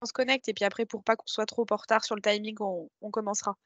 se connecte et puis après pour pas qu'on soit trop en retard sur le timing, on commencera.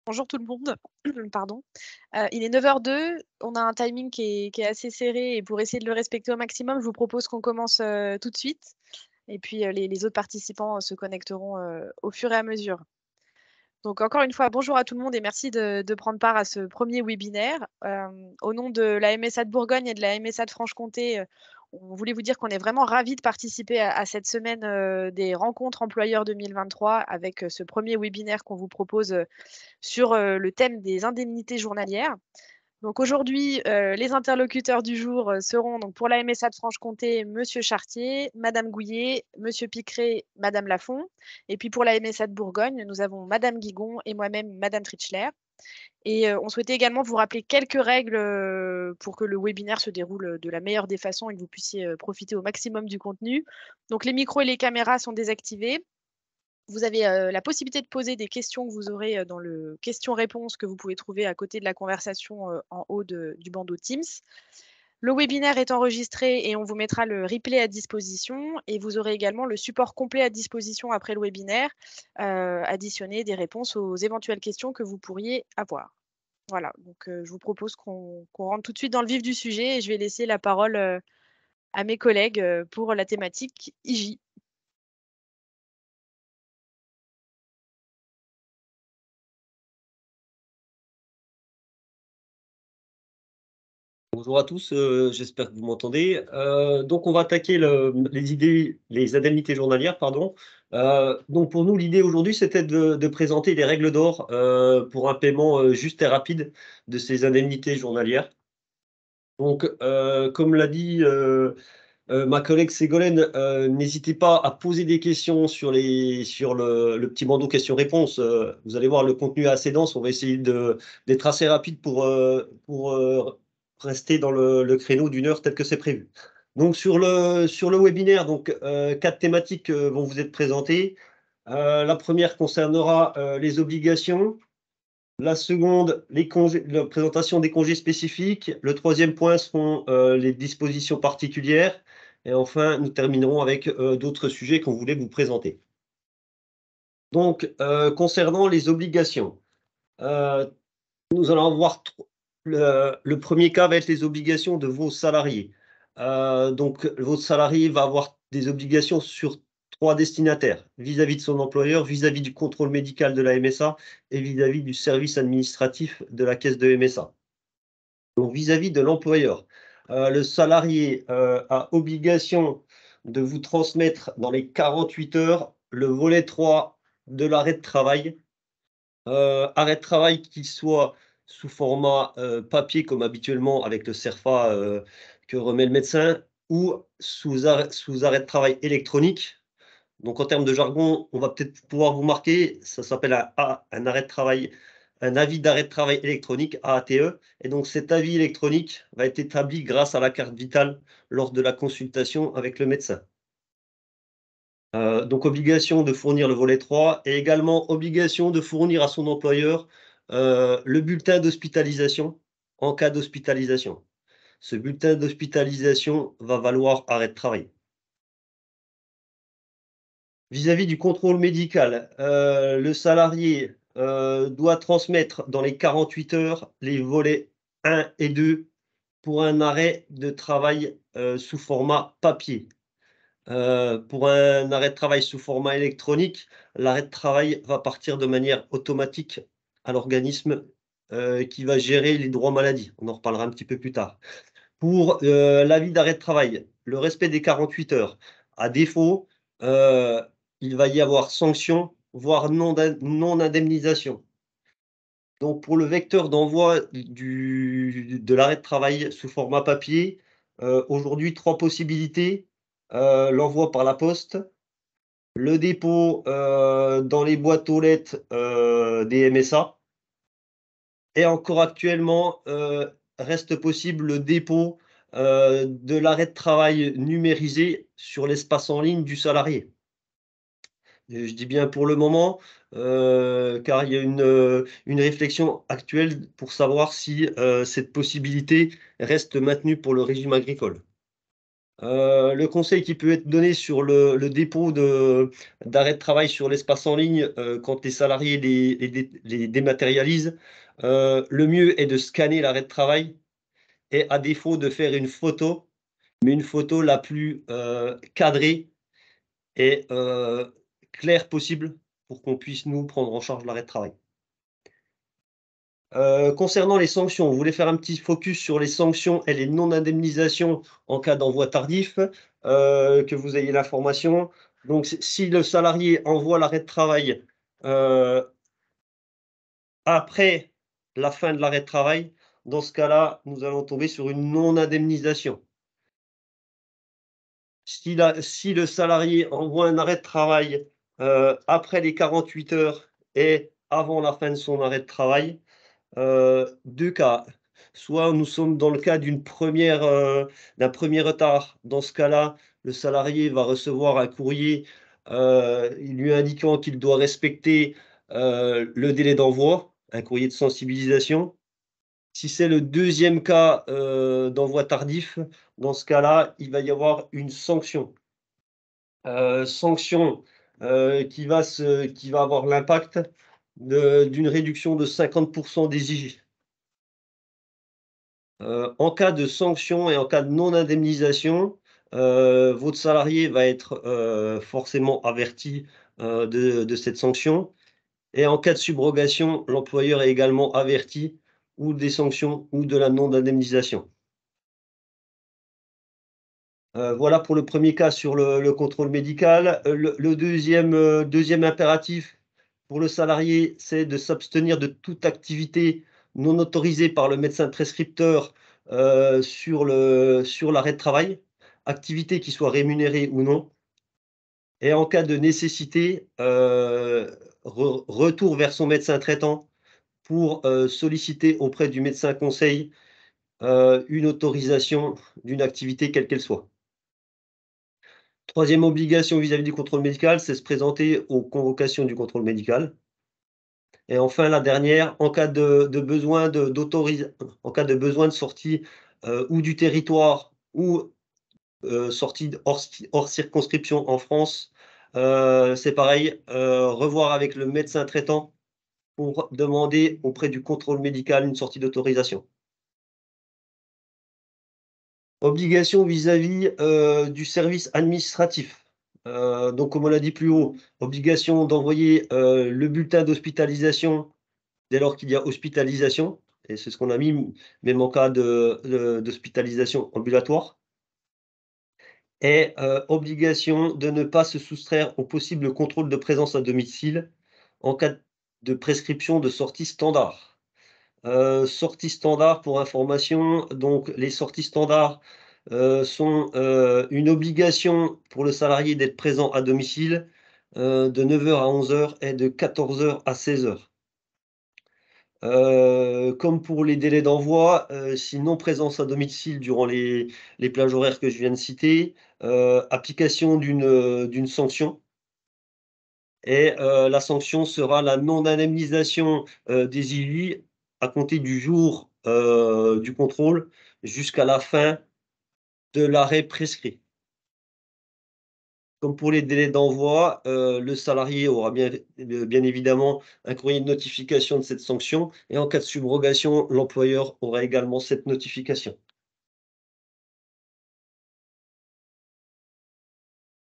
Bonjour tout le monde, pardon. Il est 9h02, on a un timing qui est assez serré et pour essayer de le respecter au maximum, je vous propose qu'on commence, tout de suite et puis, les autres participants, se connecteront, au fur et à mesure. Donc encore une fois, bonjour à tout le monde et merci de prendre part à ce premier webinaire. Au nom de la MSA de Bourgogne et de la MSA de Franche-Comté, on voulait vous dire qu'on est vraiment ravis de participer à cette semaine, des rencontres employeurs 2023 avec, ce premier webinaire qu'on vous propose, sur, le thème des indemnités journalières. Donc aujourd'hui, les interlocuteurs du jour, seront donc pour la MSA de Franche-Comté, monsieur Chartier, madame Gouillet, monsieur Picret, madame Lafont et puis pour la MSA de Bourgogne, nous avons madame Guigon et moi-même madame Tritschler et on souhaitait également vous rappeler quelques règles, pour que le webinaire se déroule, de la meilleure des façons et que vous puissiez, profiter au maximum du contenu. Donc les micros et les caméras sont désactivés. Vous avez, la possibilité de poser des questions que vous aurez, dans le questions-réponses que vous pouvez trouver à côté de la conversation, en haut du bandeau Teams. Le webinaire est enregistré et on vous mettra le replay à disposition et vous aurez également le support complet à disposition après le webinaire, additionné des réponses aux éventuelles questions que vous pourriez avoir. Voilà, donc je vous propose qu'on rentre tout de suite dans le vif du sujet et je vais laisser la parole, à mes collègues, pour la thématique IJ. Bonjour à tous, j'espère que vous m'entendez. Donc on va attaquer les indemnités journalières, pardon. Donc pour nous, l'idée aujourd'hui, c'était de présenter les règles d'or, pour un paiement, juste et rapide de ces indemnités journalières. Donc, comme l'a dit, ma collègue Ségolène, n'hésitez pas à poser des questions sur le petit bandeau questions-réponses. Vous allez voir, le contenu est assez dense. On va essayer d'être assez rapide pour rester dans le créneau d'une heure tel que c'est prévu. Donc sur le webinaire, donc 4 thématiques, vont vous être présentées. La première concernera, les obligations. La seconde, les congés, la présentation des congés spécifiques. Le troisième point seront, les dispositions particulières et enfin, nous terminerons avec, d'autres sujets qu'on voulait vous présenter. Donc, concernant les obligations, heu, nous allons voir le 1er cas va être les obligations de vos salariés. Donc votre salarié va avoir des obligations sur 3 destinataires, vis-à-vis de son employeur, vis-à-vis du contrôle médical de la MSA et vis-à-vis du service administratif de la caisse de MSA. Donc vis-à-vis de l'employeur, le salarié, a obligation de vous transmettre dans les 48 heures le volet 3 de l'arrêt de travail. Arrêt de travail qui soit sous format, papier comme habituellement avec le CERFA, que remet le médecin ou sous arrêt de travail électronique. Donc en termes de jargon, on va peut-être pouvoir vous marquer, ça s'appelle un arrêt de travail, un avis d'arrêt de travail électronique, AATE, et donc cet avis électronique va être établi grâce à la carte vitale lors de la consultation avec le médecin. Donc obligation de fournir le volet 3 et également obligation de fournir à son employeur, le bulletin d'hospitalisation en cas d'hospitalisation. Ce bulletin d'hospitalisation va valoir arrêt de travail. Vis-à-vis du contrôle médical, le salarié, doit transmettre dans les 48 heures les volets 1 et 2 pour un arrêt de travail, sous format papier. Pour un arrêt de travail sous format électronique, l'arrêt de travail va partir de manière automatique à l'organisme, qui va gérer les droits maladie. On en reparlera un petit peu plus tard. Pour, l'avis d'arrêt de travail, le respect des 48 heures. À défaut, heu, il va y avoir sanction, voire non indemnisation. Donc pour le vecteur d'envoi de l'arrêt de travail sous format papier, aujourd'hui 3 possibilités. L'envoi par la poste, le dépôt, dans les boîtes aux lettres, des MSA et encore actuellement, reste possible le dépôt, de l'arrêt de travail numérisé sur l'espace en ligne du salarié. Et je dis bien pour le moment, car il y a une réflexion actuelle pour savoir si, cette possibilité reste maintenue pour le régime agricole. Le conseil qui peut être donné sur le dépôt d'arrêt de travail sur l'espace en ligne, quand les salariés les dématérialisent, le mieux est de scanner l'arrêt de travail et à défaut de faire une photo, mais une photo la plus, cadrée et claire possible pour qu'on puisse nous prendre en charge l'arrêt de travail. Concernant les sanctions, vous voulez faire un petit focus sur les sanctions et les non-indemnisations en cas d'envoi tardif, que vous ayez l'information. Donc si le salarié envoie l'arrêt de travail, heu, après la fin de l'arrêt de travail, dans ce cas-là, nous allons tomber sur une non-indemnisation. Si le salarié envoie un arrêt de travail, après les 48 heures et avant la fin de son arrêt de travail, 2 cas. Soit nous sommes dans le cas d'un premier retard. Dans ce cas-là, le salarié va recevoir un courrier, lui indiquant qu'il doit respecter, le délai d'envoi, un courrier de sensibilisation. Si c'est le deuxième cas, d'envoi tardif, dans ce cas-là, il va y avoir une sanction. Sanction, qui va avoir l'impact d'une réduction de 50 des IG. En cas de sanction et en cas de non-indemnisation, votre salarié va être, forcément averti, de cette sanction et en cas de subrogation, l'employeur est également averti ou des sanctions ou de la non-indemnisation. Voilà pour le premier cas sur le contrôle médical. Le 2e impératif pour le salarié, c'est de s'abstenir de toute activité non autorisée par le médecin prescripteur, sur l'arrêt de travail, activité qui soit rémunérée ou non et en cas de nécessité, retour vers son médecin traitant pour, solliciter auprès du médecin conseil, une autorisation d'une activité quelle qu'elle soit. 3e obligation vis-à-vis du contrôle médical, c'est se présenter aux convocations du contrôle médical et enfin la dernière, en cas de besoin de sortie, ou du territoire ou, sortie hors circonscription en France, c'est pareil, revoir avec le médecin traitant pour demander auprès du contrôle médical une sortie d'autorisation. Obligation vis-à-vis, du service administratif. Donc comme on l'a dit plus haut, obligation d'envoyer, le bulletin d'hospitalisation dès lors qu'il y a hospitalisation et c'est ce qu'on a mis, même en cas d'hospitalisation ambulatoire et obligation de ne pas se soustraire au possible contrôle de présence à domicile en cas de prescription de sortie standard. Sortie standard pour information, donc les sorties standards, sont, une obligation pour le salarié d'être présent à domicile, de 9 heures à 11 heures et de 14 heures à 16 heures. Comme pour les délais d'envoi, si non présence à domicile durant les plages horaires que je viens de citer, application d'une sanction Et la sanction sera la non-indemnisation des IJ à compter du jour du contrôle jusqu'à la fin de l'arrêt prescrit. Comme pour les délais d'envoi, le salarié aura bien évidemment un courrier de notification de cette sanction et en cas de subrogation, l'employeur aura également cette notification.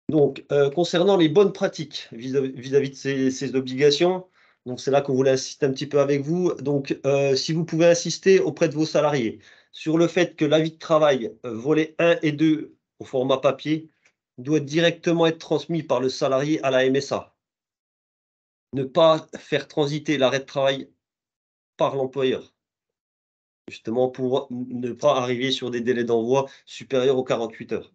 Donc, concernant les bonnes pratiques vis-à-vis de ces obligations, donc c'est là qu'on voulait insister un petit peu avec vous. Donc, si vous pouvez insister auprès de vos salariés sur le fait que l'avis de travail, volet 1 et 2 au format papier doit directement être transmis par le salarié à la MSA. Ne pas faire transiter l'arrêt de travail par l'employeur, justement pour ne pas arriver sur des délais d'envoi supérieurs aux 48 heures.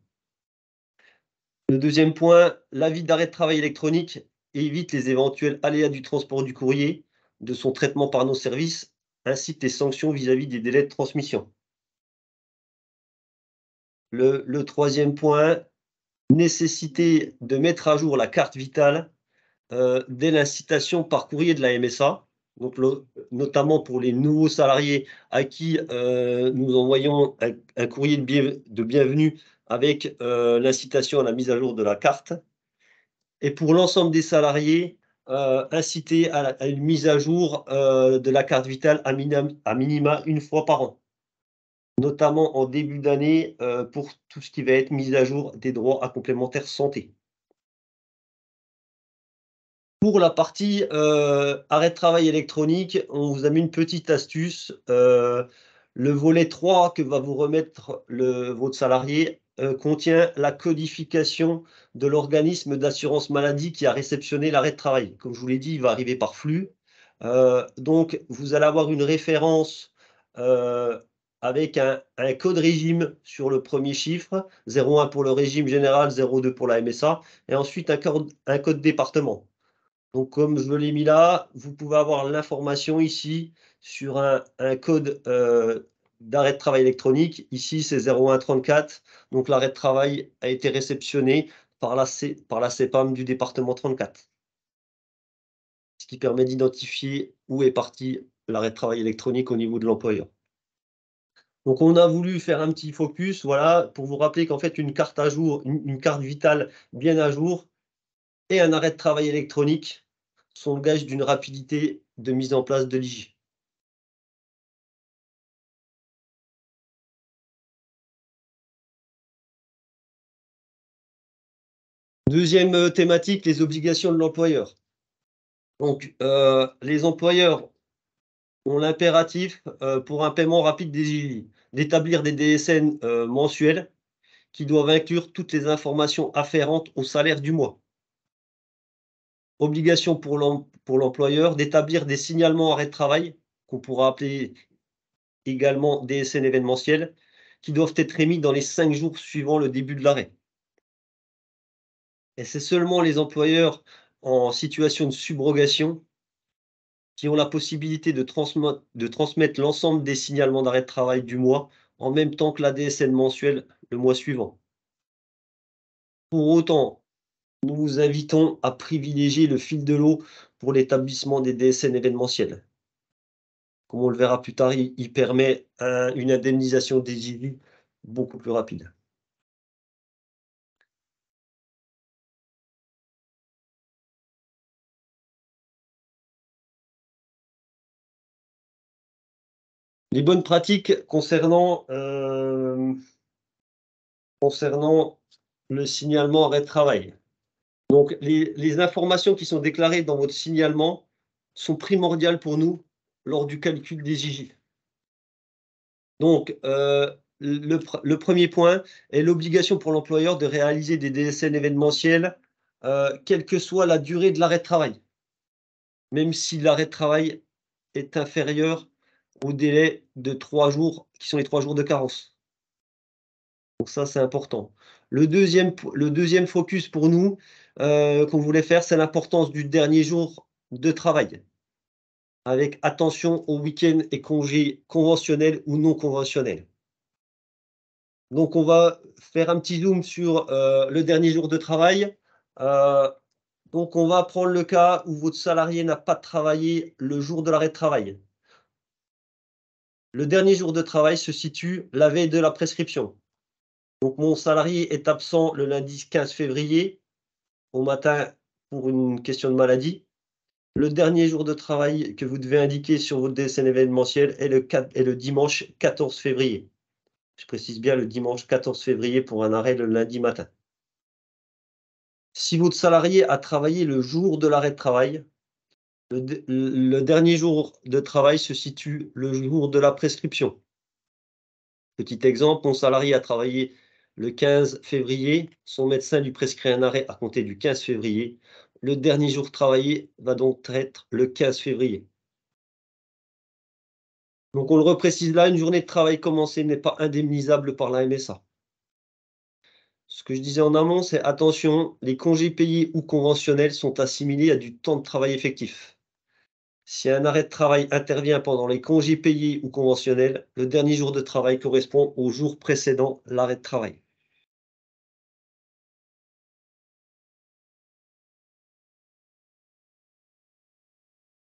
Le deuxième point, l'avis d'arrêt de travail électronique évite les éventuels aléas du transport du courrier, de son traitement par nos services, ainsi que les sanctions vis-à-vis des délais de transmission. Le troisième point, nécessité de mettre à jour la carte vitale dès l'incitation par courrier de la MSA, donc notamment pour les nouveaux salariés à qui nous envoyons un courrier de bienvenue avec l'incitation à la mise à jour de la carte. Et pour l'ensemble des salariés, inciter à une mise à jour de la carte vitale à minima une fois par an, notamment en début d'année pour tout ce qui va être mise à jour des droits à complémentaire santé. Pour la partie arrêt de travail électronique, on vous a mis une petite astuce. Le volet 3 que va vous remettre votre salarié contient la codification de l'organisme d'assurance maladie qui a réceptionné l'arrêt de travail. Comme je vous l'ai dit, il va arriver par flux. Donc, vous allez avoir une référence avec un code régime sur le premier chiffre, 01 pour le régime général, 02 pour la MSA, et ensuite un code département. Donc, comme je l'ai mis là, vous pouvez avoir l'information ici sur un code d'arrêt de travail électronique. Ici, c'est 0134. Donc, l'arrêt de travail a été réceptionné par la CEPAM du département 34. Ce qui permet d'identifier où est parti l'arrêt de travail électronique au niveau de l'employeur. Donc, on a voulu faire un petit focus, voilà, pour vous rappeler qu'en fait, une carte à jour, une carte vitale bien à jour et un arrêt de travail électronique sont le gage d'une rapidité de mise en place de l'IJ. Deuxième thématique, les obligations de l'employeur. Donc, les employeurs ont l'impératif, pour un paiement rapide des IJ, d'établir des DSN mensuels qui doivent inclure toutes les informations afférentes au salaire du mois. Obligation pour l'employeur d'établir des signalements arrêt de travail, qu'on pourra appeler également DSN événementiels, qui doivent être émis dans les 5 jours suivant le début de l'arrêt. Et c'est seulement les employeurs en situation de subrogation qui ont la possibilité de transmettre l'ensemble des signalements d'arrêt de travail du mois en même temps que la DSN mensuelle le mois suivant. Pour autant, nous vous invitons à privilégier le fil de l'eau pour l'établissement des DSN événementiels. Comme on le verra plus tard, il permet une indemnisation des IJ beaucoup plus rapide. Les bonnes pratiques concernant le signalement arrêt de travail. Donc les informations qui sont déclarées dans votre signalement sont primordiales pour nous lors du calcul des IJ. Donc le premier point est l'obligation pour l'employeur de réaliser des DSN événementiels, quelle que soit la durée de l'arrêt de travail, même si l'arrêt de travail est inférieur au délai de 3 jours, qui sont les 3 jours de carence. Donc ça, c'est important. Le deuxième focus pour nous, qu'on voulait faire, c'est l'importance du dernier jour de travail, avec attention aux week-ends et congés conventionnels ou non conventionnels. Donc on va faire un petit zoom sur, le dernier jour de travail. Donc, on va prendre le cas où votre salarié n'a pas travaillé le jour de l'arrêt de travail. Le dernier jour de travail se situe la veille de la prescription. Donc, mon salarié est absent le lundi 15 février au matin pour une question de maladie. Le dernier jour de travail que vous devez indiquer sur votre DSN événementiel est le dimanche 14 février. Je précise bien le dimanche 14 février pour un arrêt le lundi matin. Si votre salarié a travaillé le jour de l'arrêt de travail, le dernier jour de travail se situe le jour de la prescription. Petit exemple, mon salarié a travaillé le 15 février, son médecin lui prescrit un arrêt à compter du 15 février. Le dernier jour travaillé va donc être le 15 février. Donc on le reprécise là, une journée de travail commencée n'est pas indemnisable par la MSA. Ce que je disais en amont, c'est attention, les congés payés ou conventionnels sont assimilés à du temps de travail effectif. Si un arrêt de travail intervient pendant les congés payés ou conventionnels, le dernier jour de travail correspond au jour précédent l'arrêt de travail.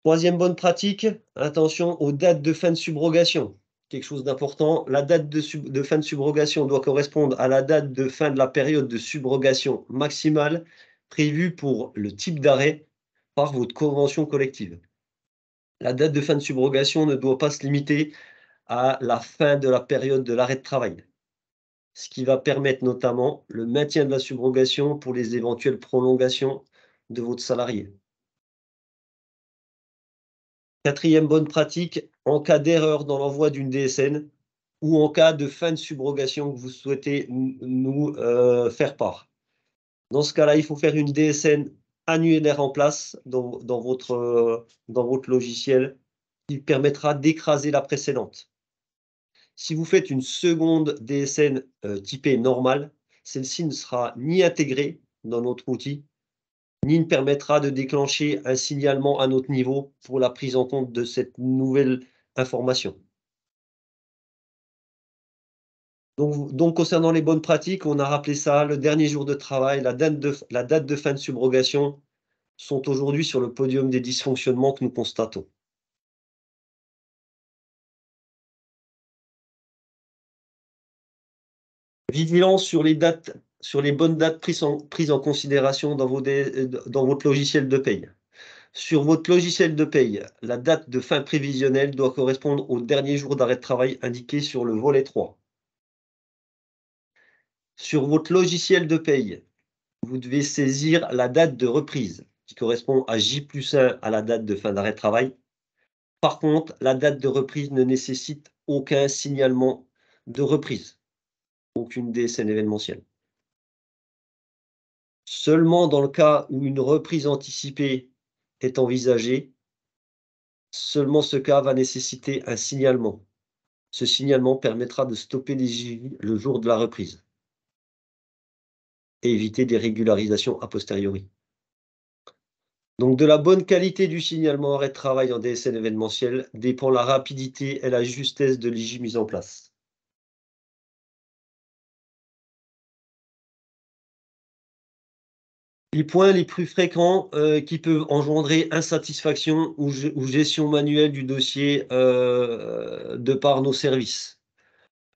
Troisième bonne pratique, attention aux dates de fin de subrogation. Quelque chose d'important, la date de fin de subrogation doit correspondre à la date de fin de la période de subrogation maximale prévue pour le type d'arrêt par votre convention collective. La date de fin de subrogation ne doit pas se limiter à la fin de la période de l'arrêt de travail, ce qui va permettre notamment le maintien de la subrogation pour les éventuelles prolongations de votre salarié. Quatrième bonne pratique, en cas d'erreur dans l'envoi d'une DSN ou en cas de fin de subrogation que vous souhaitez nous faire part. Dans ce cas-là, il faut faire une DSN annulaire en place dans votre logiciel qui permettra d'écraser la précédente. Si vous faites une seconde DSN typée normale, celle-ci ne sera ni intégrée dans notre outil, ni ne permettra de déclencher un signalement à notre niveau pour la prise en compte de cette nouvelle information. Donc concernant les bonnes pratiques, on a rappelé ça, le dernier jour de travail, la date de fin de subrogation sont aujourd'hui sur le podium des dysfonctionnements que nous constatons. Vigilance sur les dates, sur les bonnes dates prises en considération dans votre logiciel de paye. Sur votre logiciel de paye, la date de fin prévisionnelle doit correspondre au dernier jour d'arrêt de travail indiqué sur le volet 3. Sur votre logiciel de paye, vous devez saisir la date de reprise qui correspond à J+1 à la date de fin d'arrêt de travail. Par contre, la date de reprise ne nécessite aucun signalement de reprise, aucune DSN événementielle. Seulement dans le cas où une reprise anticipée est envisagée, seulement ce cas va nécessiter un signalement. Ce signalement permettra de stopper les JV le jour de la reprise et éviter des régularisations a posteriori. Donc de la bonne qualité du signalement arrêt de travail en DSN événementiel dépend la rapidité et la justesse de l'IJ mise en place. Les points les plus fréquents qui peuvent engendrer insatisfaction ou gestion manuelle du dossier de par nos services.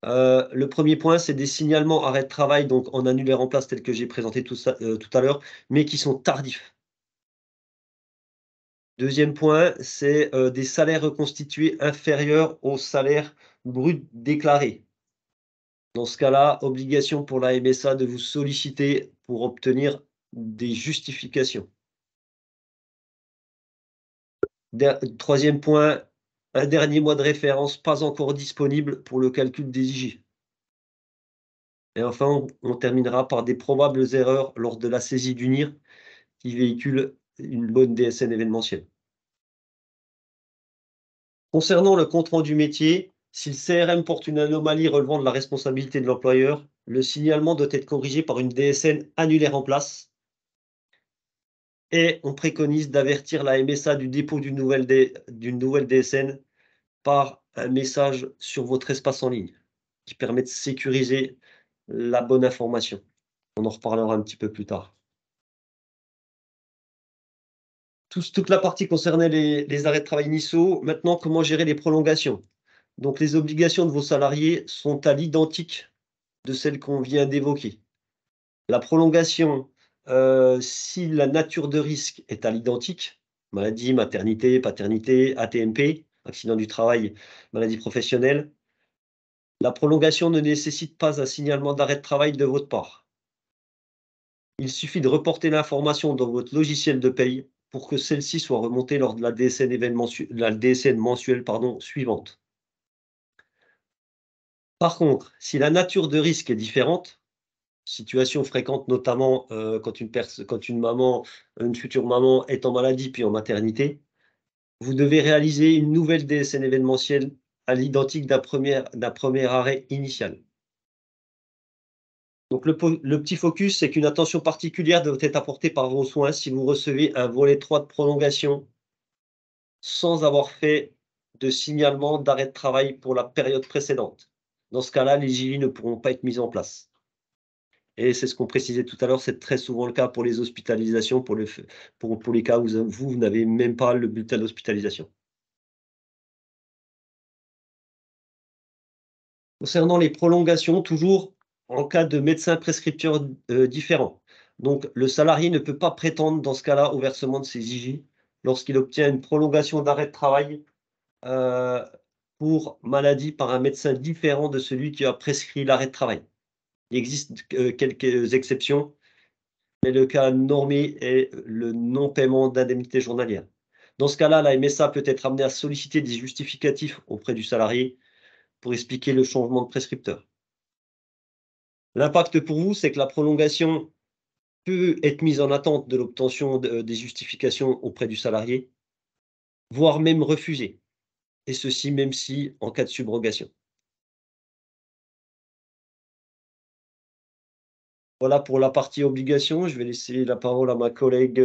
Le premier point, c'est des signalements arrêt de travail, donc en annulaire en place, tel que j'ai présenté tout à l'heure, mais qui sont tardifs. Deuxième point, c'est des salaires reconstitués inférieurs au salaire brut déclaré. Dans ce cas-là, obligation pour la MSA de vous solliciter pour obtenir des justifications. Troisième point, un dernier mois de référence pas encore disponible pour le calcul des IJ. Et enfin, on terminera par des probables erreurs lors de la saisie du NIR qui véhicule une bonne DSN événementielle. Concernant le compte-rendu métier, si le CRM porte une anomalie relevant de la responsabilité de l'employeur, le signalement doit être corrigé par une DSN annulaire en place. Et on préconise d'avertir la MSA du dépôt d'une nouvelle DSN par un message sur votre espace en ligne qui permet de sécuriser la bonne information. On en reparlera un petit peu plus tard. Toute la partie concernait les arrêts de travail initiaux. Maintenant, comment gérer les prolongations? Donc les obligations de vos salariés sont à l'identique de celles qu'on vient d'évoquer. La prolongation, si la nature de risque est à l'identique, maladie, maternité, paternité, AT-MP, accident du travail, maladie professionnelle, la prolongation ne nécessite pas un signalement d'arrêt de travail de votre part. Il suffit de reporter l'information dans votre logiciel de paye pour que celle-ci soit remontée lors de la DSN mensuelle, pardon, suivante. Par contre, si la nature de risque est différente, situation fréquente notamment, quand une future maman est en maladie puis en maternité, vous devez réaliser une nouvelle DSN événementielle à l'identique d'un premier arrêt initial. Donc le petit focus, c'est qu'une attention particulière doit être apportée par vos soins si vous recevez un volet 3 de prolongation sans avoir fait de signalement d'arrêt de travail pour la période précédente. Dans ce cas-là, les JI ne pourront pas être mises en place. Et c'est ce qu'on précisait tout à l'heure, c'est très souvent le cas pour les hospitalisations, pour les cas où vous n'avez même pas le bulletin d'hospitalisation. Concernant les prolongations, toujours en cas de médecin prescripteur, différent. Donc le salarié ne peut pas prétendre dans ce cas-là au versement de ses IJ lorsqu'il obtient une prolongation d'arrêt de travail, heu, pour maladie par un médecin différent de celui qui a prescrit l'arrêt de travail. Il existe, quelques exceptions, mais le cas normé est le non-paiement d'indemnité journalière. Dans ce cas-là, la MSA peut être amenée à solliciter des justificatifs auprès du salarié pour expliquer le changement de prescripteur. L'impact pour vous, c'est que la prolongation peut être mise en attente de l'obtention des justifications auprès du salarié, voire même refusée, et ceci même si en cas de subrogation. Voilà pour la partie obligation. Je vais laisser la parole à ma collègue,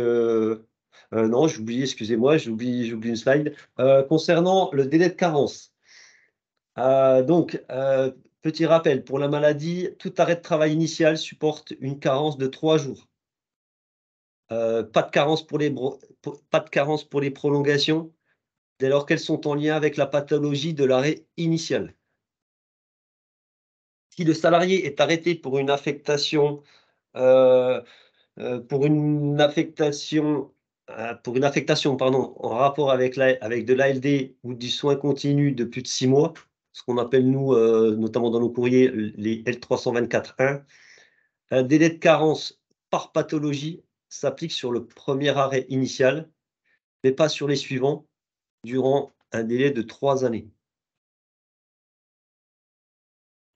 non, j'ai oublié, excusez-moi, j'oublie une slide. Concernant le délai de carence, petit rappel, pour la maladie, tout arrêt de travail initial supporte une carence de 3 jours. Pas de carence pas de carence pour les prolongations, dès lors qu'elles sont en lien avec la pathologie de l'arrêt initial. Si le salarié est arrêté heu pour une affectation, pardon, en rapport avec de l'ALD ou du soin continu de plus de 6 mois, ce qu'on appelle nous, notamment dans nos courriers, les L324-1, un délai de carence par pathologie s'applique sur le premier arrêt initial, mais pas sur les suivants, durant un délai de 3 années.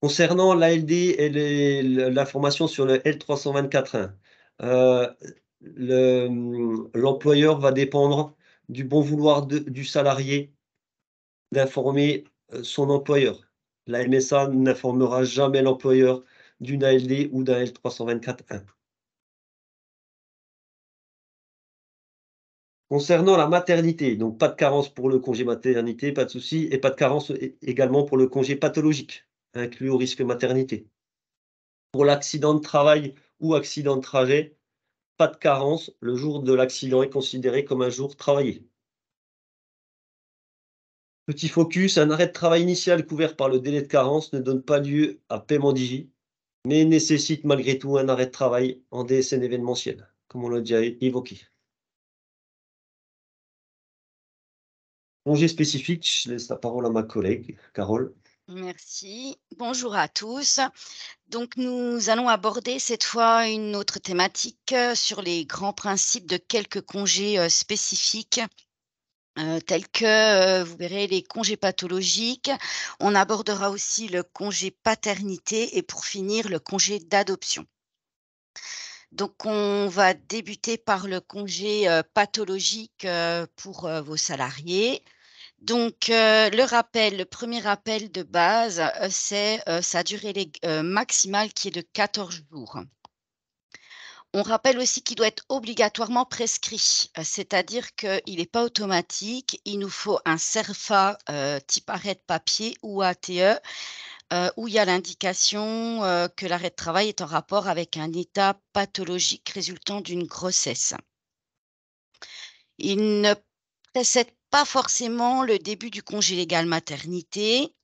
Concernant l'ALD et l'information sur le L324-1, heu, l'employeur va dépendre du bon vouloir du salarié d'informer, son employeur. La MSA n'informera jamais l'employeur d'une ALD ou d'un L324-1. Concernant la maternité, donc pas de carence pour le congé maternité, pas de souci, et pas de carence également pour le congé pathologique, inclus au risque maternité. Pour l'accident de travail ou accident de trajet, pas de carence, le jour de l'accident est considéré comme un jour travaillé. Petit focus, un arrêt de travail initial couvert par le délai de carence ne donne pas lieu à paiement d'IJ, mais nécessite malgré tout un arrêt de travail en DSN événementiel, comme on l'a déjà évoqué. Congé spécifique, je laisse la parole à ma collègue Carole. Merci. Bonjour à tous. Donc, nous allons aborder cette fois une autre thématique sur les grands principes de quelques congés spécifiques, tels que, vous verrez, les congés pathologiques. On abordera aussi le congé paternité et pour finir, le congé d'adoption. Donc, on va débuter par le congé pathologique pour vos salariés. Donc, le premier rappel de base, c'est, sa durée maximale qui est de 14 jours. On rappelle aussi qu'il doit être obligatoirement prescrit, c'est-à-dire qu'il n'est pas automatique. Il nous faut un CERFA, type arrêt de papier ou ATE, où il y a l'indication, que l'arrêt de travail est en rapport avec un état pathologique résultant d'une grossesse. Il ne précède pas forcément le début du congé légal maternité.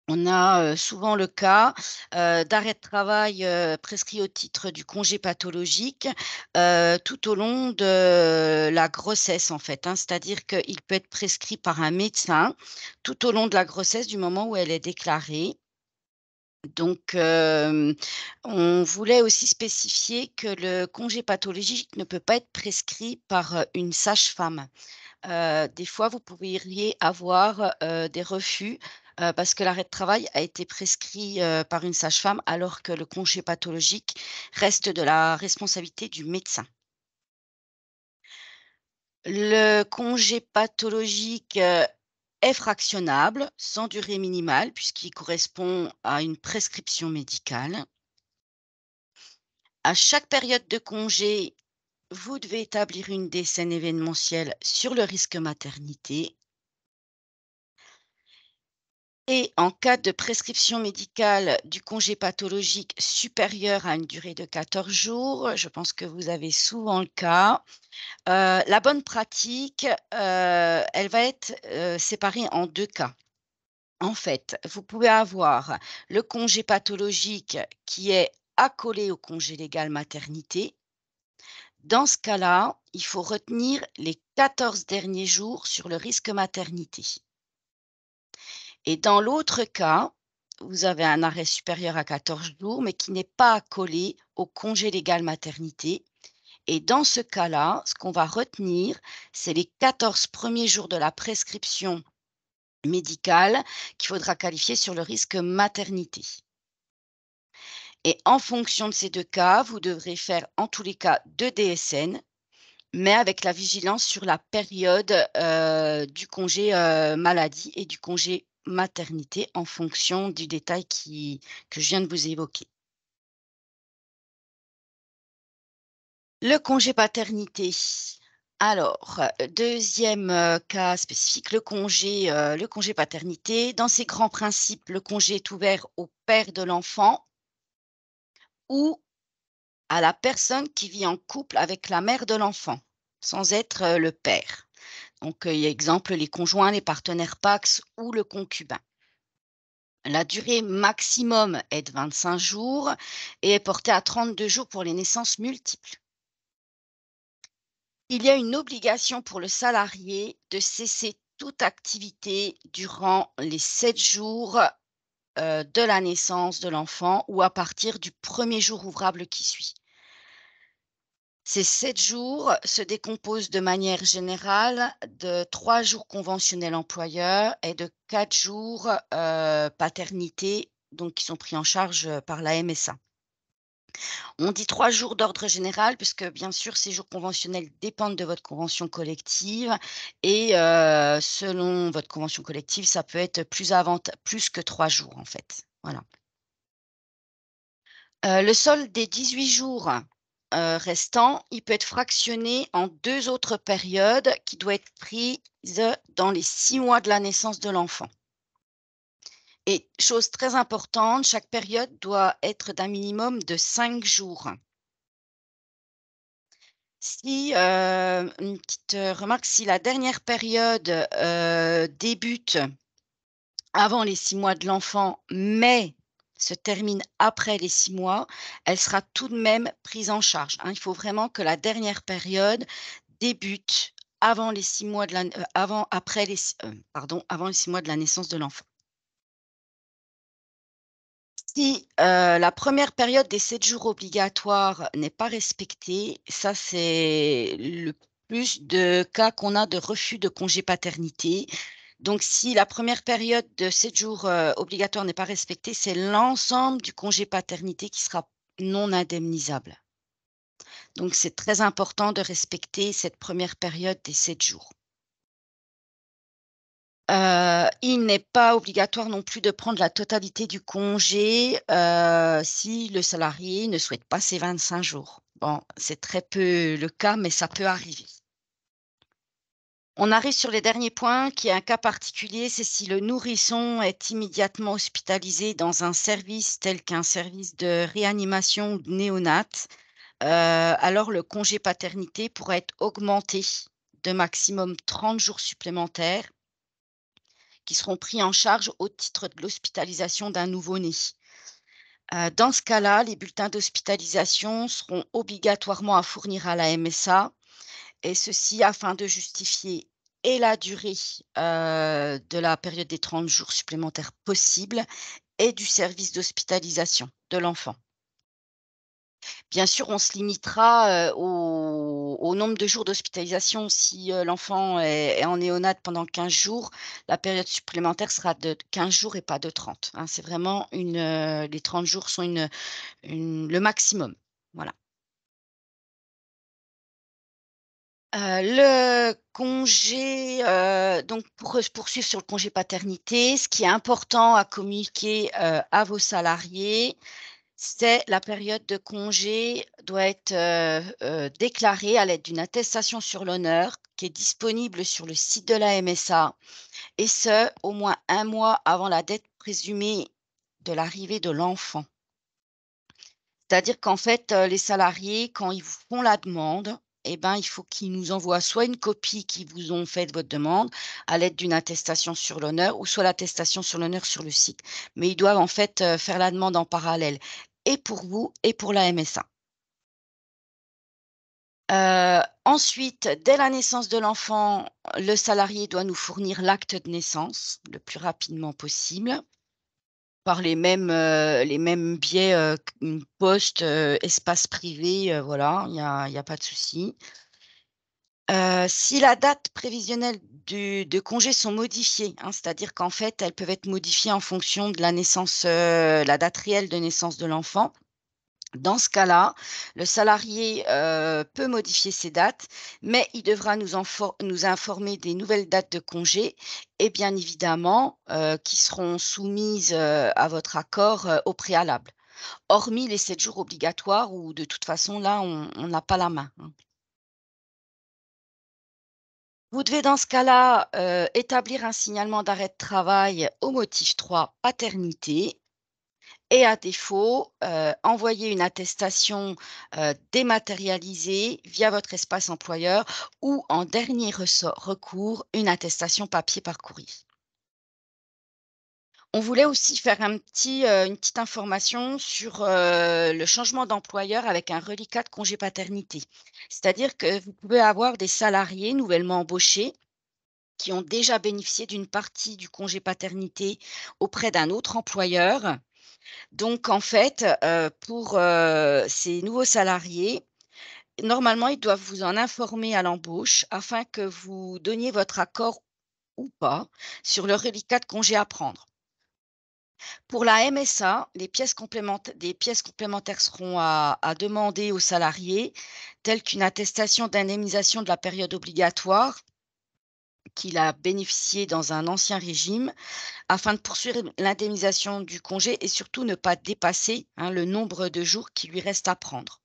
On a souvent le cas d'arrêt de travail prescrit au titre du congé pathologique tout au long de la grossesse, en fait, hein. C'est-à-dire qu'il peut être prescrit par un médecin tout au long de la grossesse, du moment où elle est déclarée. Donc, on voulait aussi spécifier que le congé pathologique ne peut pas être prescrit par une sage-femme. Des fois, vous pourriez avoir des refus parce que l'arrêt de travail a été prescrit par une sage-femme, alors que le congé pathologique reste de la responsabilité du médecin. Le congé pathologique est fractionnable, sans durée minimale, puisqu'il correspond à une prescription médicale. À chaque période de congé, vous devez établir une décenne événementielle sur le risque maternité. Et en cas de prescription médicale du congé pathologique supérieur à une durée de 14 jours, je pense que vous avez souvent le cas, la bonne pratique, elle va être séparée en 2 cas. En fait, vous pouvez avoir le congé pathologique qui est accolé au congé légal maternité. Dans ce cas-là, il faut retenir les 14 derniers jours sur le risque maternité. Et dans l'autre cas, vous avez un arrêt supérieur à 14 jours, mais qui n'est pas accolé au congé légal maternité. Et dans ce cas-là, ce qu'on va retenir, c'est les 14 premiers jours de la prescription médicale qu'il faudra qualifier sur le risque maternité. Et en fonction de ces 2 cas, vous devrez faire en tous les cas 2 DSN, mais avec la vigilance sur la période du congé maladie et du congé maternité en fonction du détail que je viens de vous évoquer. Le congé paternité. Alors, 2e cas spécifique, le congé paternité. Dans ses grands principes, le congé est ouvert au père de l'enfant ou à la personne qui vit en couple avec la mère de l'enfant, sans être le père. Donc, il y a exemple les conjoints, les partenaires PACS ou le concubin. La durée maximum est de 25 jours et est portée à 32 jours pour les naissances multiples. Il y a une obligation pour le salarié de cesser toute activité durant les 7 jours de la naissance de l'enfant ou à partir du premier jour ouvrable qui suit. Ces 7 jours se décomposent de manière générale de 3 jours conventionnels employeurs et de 4 jours paternité, donc qui sont pris en charge par la MSA. On dit 3 jours d'ordre général puisque bien sûr ces jours conventionnels dépendent de votre convention collective et selon votre convention collective, ça peut être plus que 3 jours en fait. Voilà. Le solde des 18 jours restants, il peut être fractionné en 2 autres périodes qui doivent être prises dans les 6 mois de la naissance de l'enfant. Et chose très importante, chaque période doit être d'un minimum de 5 jours. Si, une petite remarque, si la dernière période débute avant les 6 mois de l'enfant, mais se termine après les 6 mois, elle sera tout de même prise en charge, hein. Il faut vraiment que la dernière période débute avant les 6 mois de la après les avant les 6 mois de la naissance de l'enfant. Si, la première période des 7 jours obligatoires n'est pas respectée, ça c'est le plus de cas qu'on a de refus de congé paternité. Donc si la première période de 7 jours, obligatoires n'est pas respectée, c'est l'ensemble du congé paternité qui sera non indemnisable. Donc c'est très important de respecter cette première période des 7 jours. Il n'est pas obligatoire non plus de prendre la totalité du congé, si le salarié ne souhaite pas ces 25 jours. Bon, c'est très peu le cas, mais ça peut arriver. On arrive sur les derniers points, qui est un cas particulier, c'est si le nourrisson est immédiatement hospitalisé dans un service tel qu'un service de réanimation ou de néonat, alors le congé paternité pourra être augmenté de maximum 30 jours supplémentaires qui seront pris en charge au titre de l'hospitalisation d'un nouveau-né. Dans ce cas-là, les bulletins d'hospitalisation seront obligatoirement à fournir à la MSA, et ceci afin de justifier et la durée de la période des 30 jours supplémentaires possibles et du service d'hospitalisation de l'enfant. Bien sûr, on se limitera au nombre de jours d'hospitalisation. Si l'enfant est en néonate pendant 15 jours, la période supplémentaire sera de 15 jours et pas de 30, hein. C'est vraiment les 30 jours sont le maximum. Voilà. Le congé, donc pour poursuivre sur le congé paternité, ce qui est important à communiquer à vos salariés, c'est la période de congé doit être déclarée à l'aide d'une attestation sur l'honneur qui est disponible sur le site de la MSA, et ce, au moins 1 mois avant la date présumée de l'arrivée de l'enfant. C'est-à-dire qu'en fait, les salariés, quand ils vous font la demande, eh ben, il faut qu'ils nous envoient soit une copie qu'ils vous ont fait de votre demande à l'aide d'une attestation sur l'honneur, ou soit l'attestation sur l'honneur sur le site. Mais ils doivent en fait faire la demande en parallèle, et pour vous et pour la MSA. Ensuite, dès la naissance de l'enfant, le salarié doit nous fournir l'acte de naissance le plus rapidement possible, par les mêmes biais, poste, espace privé, voilà, il y a pas de souci. Si la date prévisionnelle de congé sont modifiées, hein, c'est-à-dire qu'en fait, elles peuvent être modifiées en fonction de la naissance, la date réelle de naissance de l'enfant. Dans ce cas-là, le salarié, peut modifier ses dates, mais il devra nous informer des nouvelles dates de congé, et bien évidemment, qui seront soumises, à votre accord, au préalable. Hormis les 7 jours obligatoires où de toute façon là, on n'a pas la main, hein. Vous devez dans ce cas-là, établir un signalement d'arrêt de travail au motif 3 paternité. Et à défaut, envoyer une attestation, dématérialisée via votre espace employeur, ou en dernier recours, une attestation papier par courrier. On voulait aussi faire une petite information sur, le changement d'employeur avec un reliquat de congé paternité. C'est-à-dire que vous pouvez avoir des salariés nouvellement embauchés qui ont déjà bénéficié d'une partie du congé paternité auprès d'un autre employeur. Donc en fait, pour, ces nouveaux salariés, normalement, ils doivent vous en informer à l'embauche afin que vous donniez votre accord ou pas sur le reliquat de congé à prendre. Pour la MSA, des pièces complémentaires seront à demander aux salariés, telles qu'une attestation d'indemnisation de la période obligatoire qu'il a bénéficié dans un ancien régime, afin de poursuivre l'indemnisation du congé et surtout ne pas dépasser, hein, le nombre de jours qui lui reste à prendre.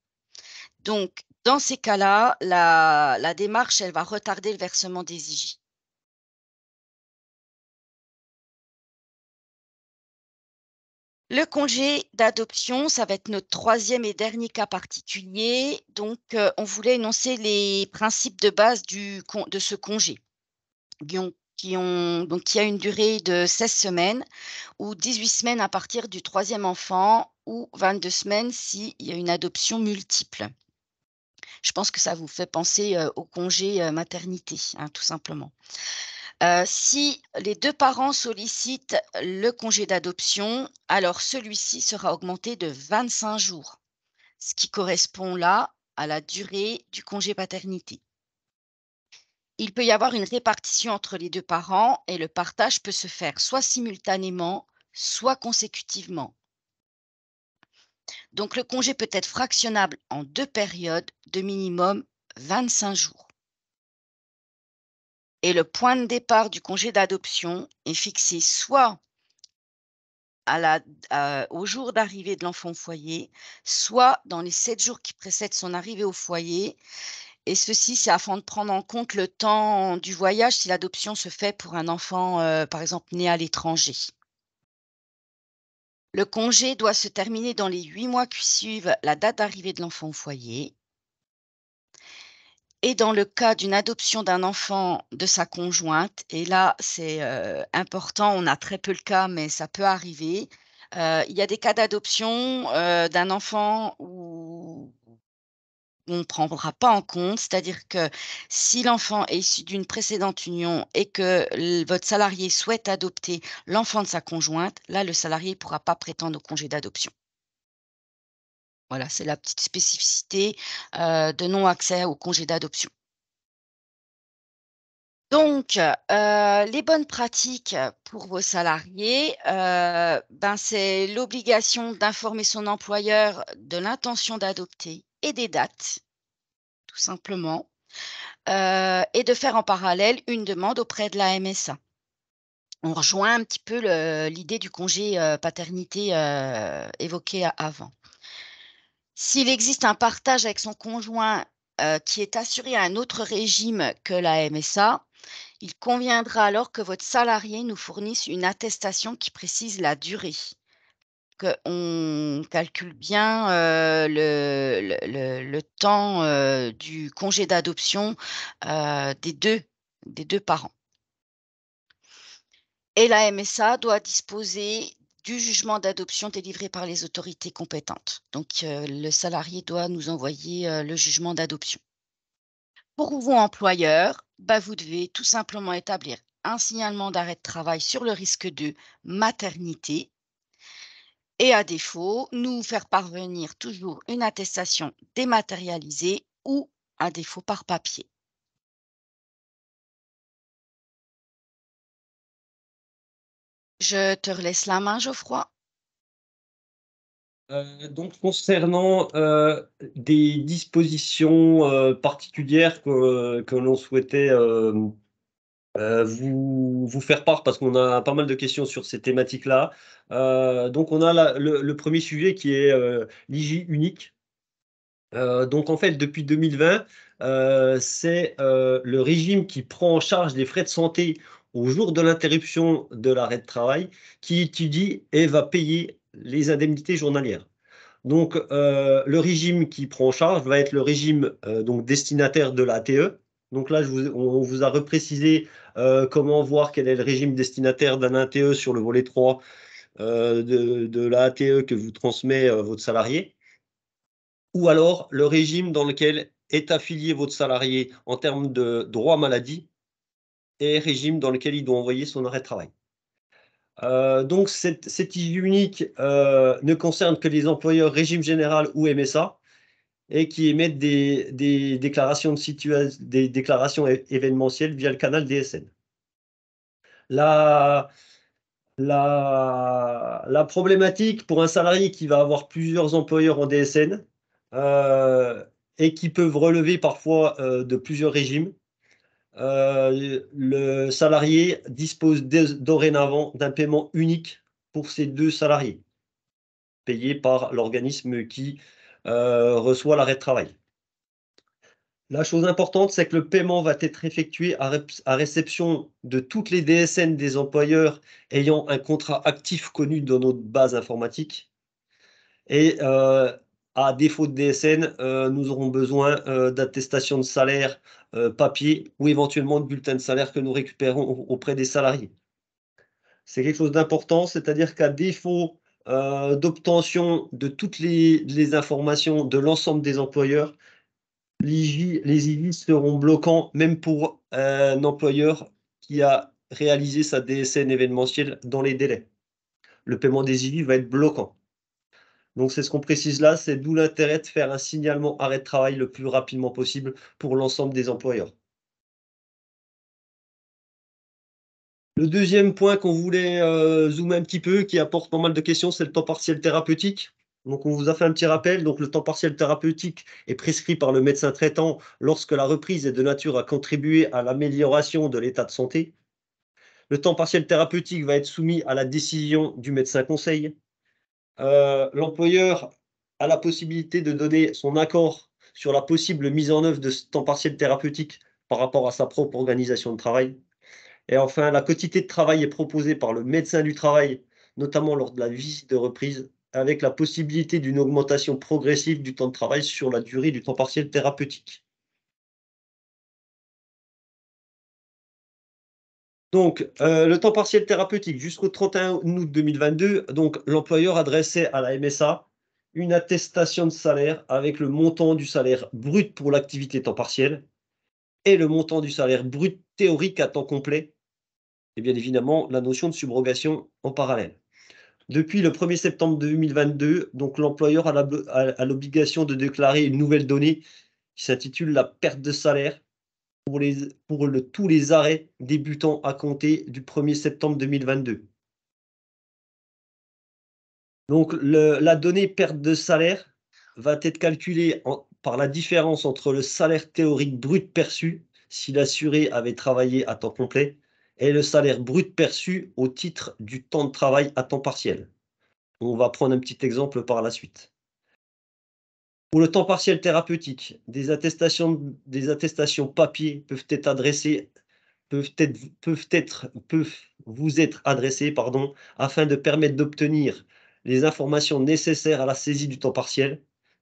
Donc, dans ces cas-là, la démarche, elle va retarder le versement des IJ. Le congé d'adoption, ça va être notre 3e et dernier cas particulier. Donc, on voulait énoncer les principes de base de ce congé, qui a une durée de 16 semaines, ou 18 semaines à partir du 3e enfant, ou 22 semaines s'il y a une adoption multiple. Je pense que ça vous fait penser, au congé, maternité, hein, tout simplement. Si les 2 parents sollicitent le congé d'adoption, alors celui-ci sera augmenté de 25 jours, ce qui correspond là à la durée du congé paternité. Il peut y avoir une répartition entre les 2 parents, et le partage peut se faire soit simultanément, soit consécutivement. Donc le congé peut être fractionnable en 2 périodes de minimum 25 jours. Et le point de départ du congé d'adoption est fixé soit au jour d'arrivée de l'enfant au foyer, soit dans les 7 jours qui précèdent son arrivée au foyer, et ceci, c'est afin de prendre en compte le temps du voyage si l'adoption se fait pour un enfant, par exemple, né à l'étranger. Le congé doit se terminer dans les 8 mois qui suivent la date d'arrivée de l'enfant au foyer. Et dans le cas d'une adoption d'un enfant de sa conjointe, et là, c'est important, on a très peu le cas, mais ça peut arriver. Il y a des cas d'adoption d'un enfant où on ne prendra pas en compte, c'est-à-dire que si l'enfant est issu d'une précédente union et que votre salarié souhaite adopter l'enfant de sa conjointe, là, le salarié ne pourra pas prétendre au congé d'adoption. Voilà, c'est la petite spécificité de non-accès au congé d'adoption. Donc, les bonnes pratiques pour vos salariés, c'est l'obligation d'informer son employeur de l'intention d'adopter et des dates, tout simplement, et de faire en parallèle une demande auprès de la MSA. On rejoint un petit peu l'idée du congé, paternité, évoquée avant. S'il existe un partage avec son conjoint, qui est assuré à un autre régime que la MSA, il conviendra alors que votre salarié nous fournisse une attestation qui précise la durée, qu'on calcule bien, le temps, du congé d'adoption, des 2 parents. Et la MSA doit disposer du jugement d'adoption délivré par les autorités compétentes. Donc, le salarié doit nous envoyer, le jugement d'adoption. Pour vous, employeur, vous devez tout simplement établir un signalement d'arrêt de travail sur le risque de maternité et à défaut, nous faire parvenir toujours une attestation dématérialisée ou à défaut par papier. Je te relaisse la main, Geoffroy. Donc concernant, des dispositions, particulières que l'on souhaitait, vous faire part parce qu'on a pas mal de questions sur ces thématiques-là. Donc on a le 1er sujet qui est, l'IJ unique. Donc en fait depuis 2020, c'est, le régime qui prend en charge les frais de santé au jour de l'interruption de l'arrêt de travail, qui étudie et va payer les indemnités journalières. Donc, le régime qui prend en charge va être le régime, donc destinataire de l'ATE. Donc là, on vous a reprécisé, comment voir quel est le régime destinataire d'un ATE sur le volet 3, de la ATE que vous transmet, votre salarié. Ou alors le régime dans lequel est affilié votre salarié en termes de droit maladie et régime dans lequel il doit envoyer son arrêt de travail. Donc cette IJ unique, ne concerne que les employeurs régime général ou MSA et qui émettent des déclarations des déclarations événementielles via le canal DSN. La problématique pour un salarié qui va avoir plusieurs employeurs en DSN, et qui peuvent relever parfois, de plusieurs régimes, le salarié dispose dorénavant d'un paiement unique pour ces 2 salariés, payé par l'organisme qui, reçoit l'arrêt de travail. La chose importante, c'est que le paiement va être effectué à réception de toutes les DSN des employeurs ayant un contrat actif connu dans notre base informatique et à défaut de DSN, nous aurons besoin, d'attestation de salaire, papier ou éventuellement de bulletin de salaire que nous récupérons auprès des salariés. C'est quelque chose d'important, c'est-à-dire qu'à défaut, d'obtention de toutes les informations de l'ensemble des employeurs, les IJ seront bloquants même pour un employeur qui a réalisé sa DSN événementielle dans les délais. Le paiement des IJ va être bloquant. Donc c'est ce qu'on précise là, c'est d'où l'intérêt de faire un signalement arrêt de travail le plus rapidement possible pour l'ensemble des employeurs. Le deuxième point qu'on voulait, zoomer un petit peu, qui apporte pas mal de questions, c'est le temps partiel thérapeutique. Donc on vous a fait un petit rappel, donc le temps partiel thérapeutique est prescrit par le médecin traitant lorsque la reprise est de nature à contribuer à l'amélioration de l'état de santé. Le temps partiel thérapeutique va être soumis à la décision du médecin conseil. L'employeur a la possibilité de donner son accord sur la possible mise en œuvre de ce temps partiel thérapeutique par rapport à sa propre organisation de travail. Et enfin, la quotité de travail est proposée par le médecin du travail, notamment lors de la visite de reprise, avec la possibilité d'une augmentation progressive du temps de travail sur la durée du temps partiel thérapeutique. Donc, le temps partiel thérapeutique jusqu'au 31 août 2022, donc l'employeur adressait à la MSA une attestation de salaire avec le montant du salaire brut pour l'activité temps partiel et le montant du salaire brut théorique à temps complet et bien évidemment la notion de subrogation en parallèle. Depuis le 1er septembre 2022, donc l'employeur a l'obligation de déclarer une nouvelle donnée qui s'intitule la perte de salaire pour tous les arrêts débutant à compter du 1er septembre 2022. Donc la donnée perte de salaire va être calculée par la différence entre le salaire théorique brut perçu, si l'assuré avait travaillé à temps complet, et le salaire brut perçu au titre du temps de travail à temps partiel. On va prendre un petit exemple par la suite. Pour le temps partiel thérapeutique, des attestations papier peuvent être adressées peuvent vous être adressées, pardon, afin de permettre d'obtenir les informations nécessaires à la saisie du temps partiel,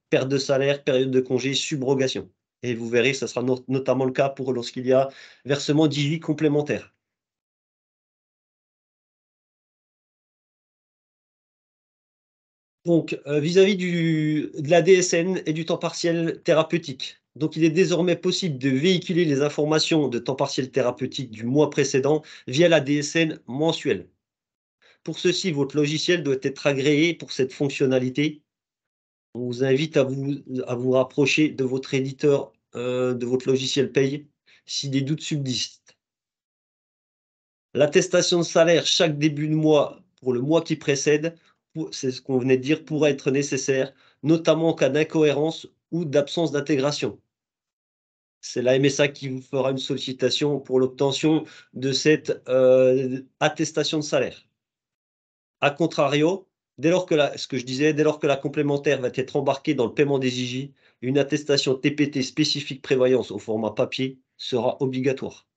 perte de salaire, période de congé, subrogation. Et vous verrez, ce sera notamment le cas pour lorsqu'il y a versement d'IJ complémentaire. Donc, vis-à-vis de la DSN et du temps partiel thérapeutique. Donc, il est désormais possible de véhiculer les informations de temps partiel thérapeutique du mois précédent via la DSN mensuelle. Pour ceci, votre logiciel doit être agréé pour cette fonctionnalité. On vous invite à vous rapprocher de votre éditeur, de votre logiciel paye, si des doutes subsistent. L'attestation de salaire chaque début de mois pour le mois qui précède, c'est ce qu'on venait de dire, pourrait être nécessaire, notamment en cas d'incohérence ou d'absence d'intégration. C'est la MSA qui vous fera une sollicitation pour l'obtention de cette attestation de salaire. A contrario, dès lors que la complémentaire va être embarquée dans le paiement des IJ, une attestation TPT spécifique prévoyance au format papier sera obligatoire.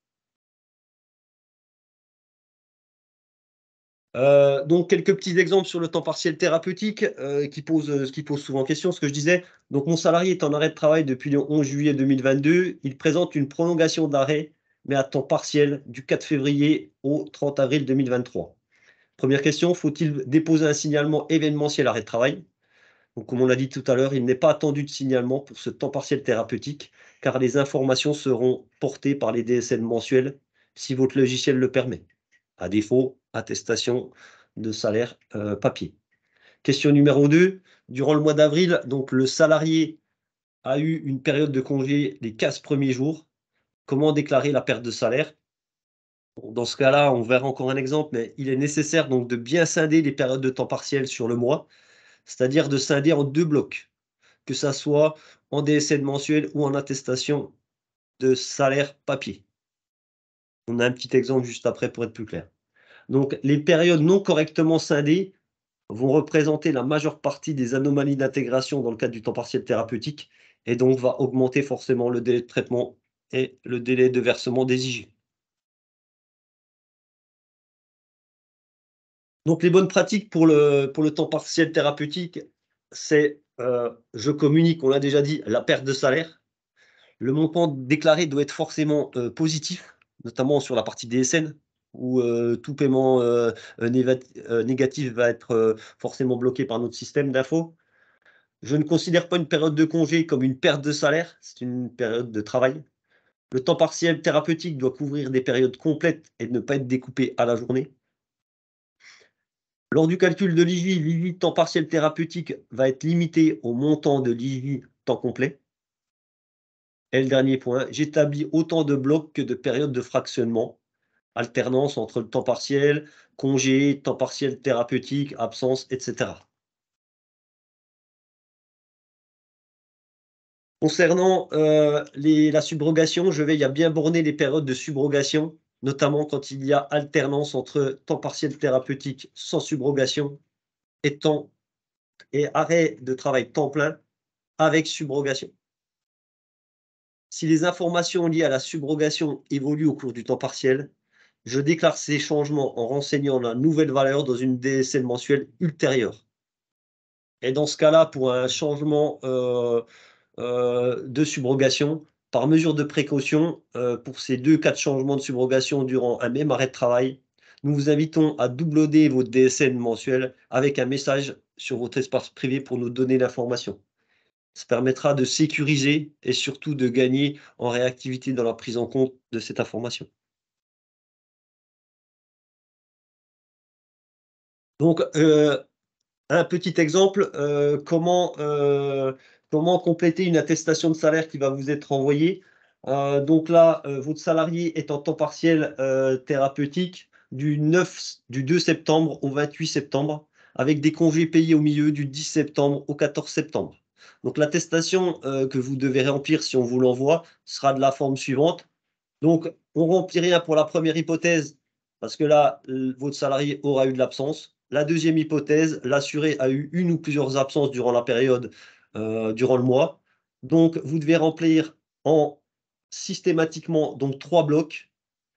Donc quelques petits exemples sur le temps partiel thérapeutique qui posent souvent question, ce que je disais. Donc mon salarié est en arrêt de travail depuis le 11 juillet 2022. Il présente une prolongation d'arrêt, mais à temps partiel du 4 février au 30 avril 2023. Première question, faut-il déposer un signalement événementiel arrêt de travail? Donc, comme on l'a dit tout à l'heure, il n'est pas attendu de signalement pour ce temps partiel thérapeutique, car les informations seront portées par les DSN mensuels si votre logiciel le permet. À défaut, attestation de salaire papier. Question numéro 2. Durant le mois d'avril, donc le salarié a eu une période de congé les 15 premiers jours. Comment déclarer la perte de salaire? Dans ce cas-là, on verra encore un exemple, mais il est nécessaire donc de bien scinder les périodes de temps partiel sur le mois, c'est-à-dire de scinder en 2 blocs, que ça soit en DSN mensuel ou en attestation de salaire papier. On a un petit exemple juste après pour être plus clair. Donc, les périodes non correctement scindées vont représenter la majeure partie des anomalies d'intégration dans le cadre du temps partiel thérapeutique et donc va augmenter forcément le délai de traitement et le délai de versement des IJ. Donc les bonnes pratiques pour le temps partiel thérapeutique, c'est, je communique, on l'a déjà dit, la perte de salaire. Le montant déclaré doit être forcément, positif, notamment sur la partie DSN où, tout paiement, négatif va être, forcément bloqué par notre système d'info. Je ne considère pas une période de congé comme une perte de salaire, c'est une période de travail. Le temps partiel thérapeutique doit couvrir des périodes complètes et ne pas être découpé à la journée. Lors du calcul de l'IJ, l'IJ temps partiel thérapeutique va être limité au montant de l'IJ temps complet. Et le dernier point, j'établis autant de blocs que de périodes de fractionnement, alternance entre le temps partiel, congé, temps partiel thérapeutique, absence, etc. Concernant la subrogation, je veille à bien borner les périodes de subrogation, notamment quand il y a alternance entre temps partiel thérapeutique sans subrogation et arrêt de travail temps plein avec subrogation. Si les informations liées à la subrogation évoluent au cours du temps partiel, je déclare ces changements en renseignant la nouvelle valeur dans une DSN mensuelle ultérieure. Et dans ce cas-là, pour un changement de subrogation, Par mesure de précaution, pour ces 2 cas de changement de subrogation durant un même arrêt de travail, nous vous invitons à doubloader votre DSN mensuel avec un message sur votre espace privé pour nous donner l'information. Ça permettra de sécuriser et surtout de gagner en réactivité dans la prise en compte de cette information. Donc, un petit exemple, comment compléter une attestation de salaire qui va vous être envoyée. Donc là, votre salarié est en temps partiel, thérapeutique du 2 septembre au 28 septembre, avec des congés payés au milieu du 10 septembre au 14 septembre. Donc l'attestation, que vous devez remplir si on vous l'envoie sera de la forme suivante. Donc on remplit rien pour la première hypothèse, parce que là, votre salarié aura eu de l'absence. La deuxième hypothèse, l'assuré a eu une ou plusieurs absences durant la période, durant le mois. Donc vous devez remplir en systématiquement donc 3 blocs,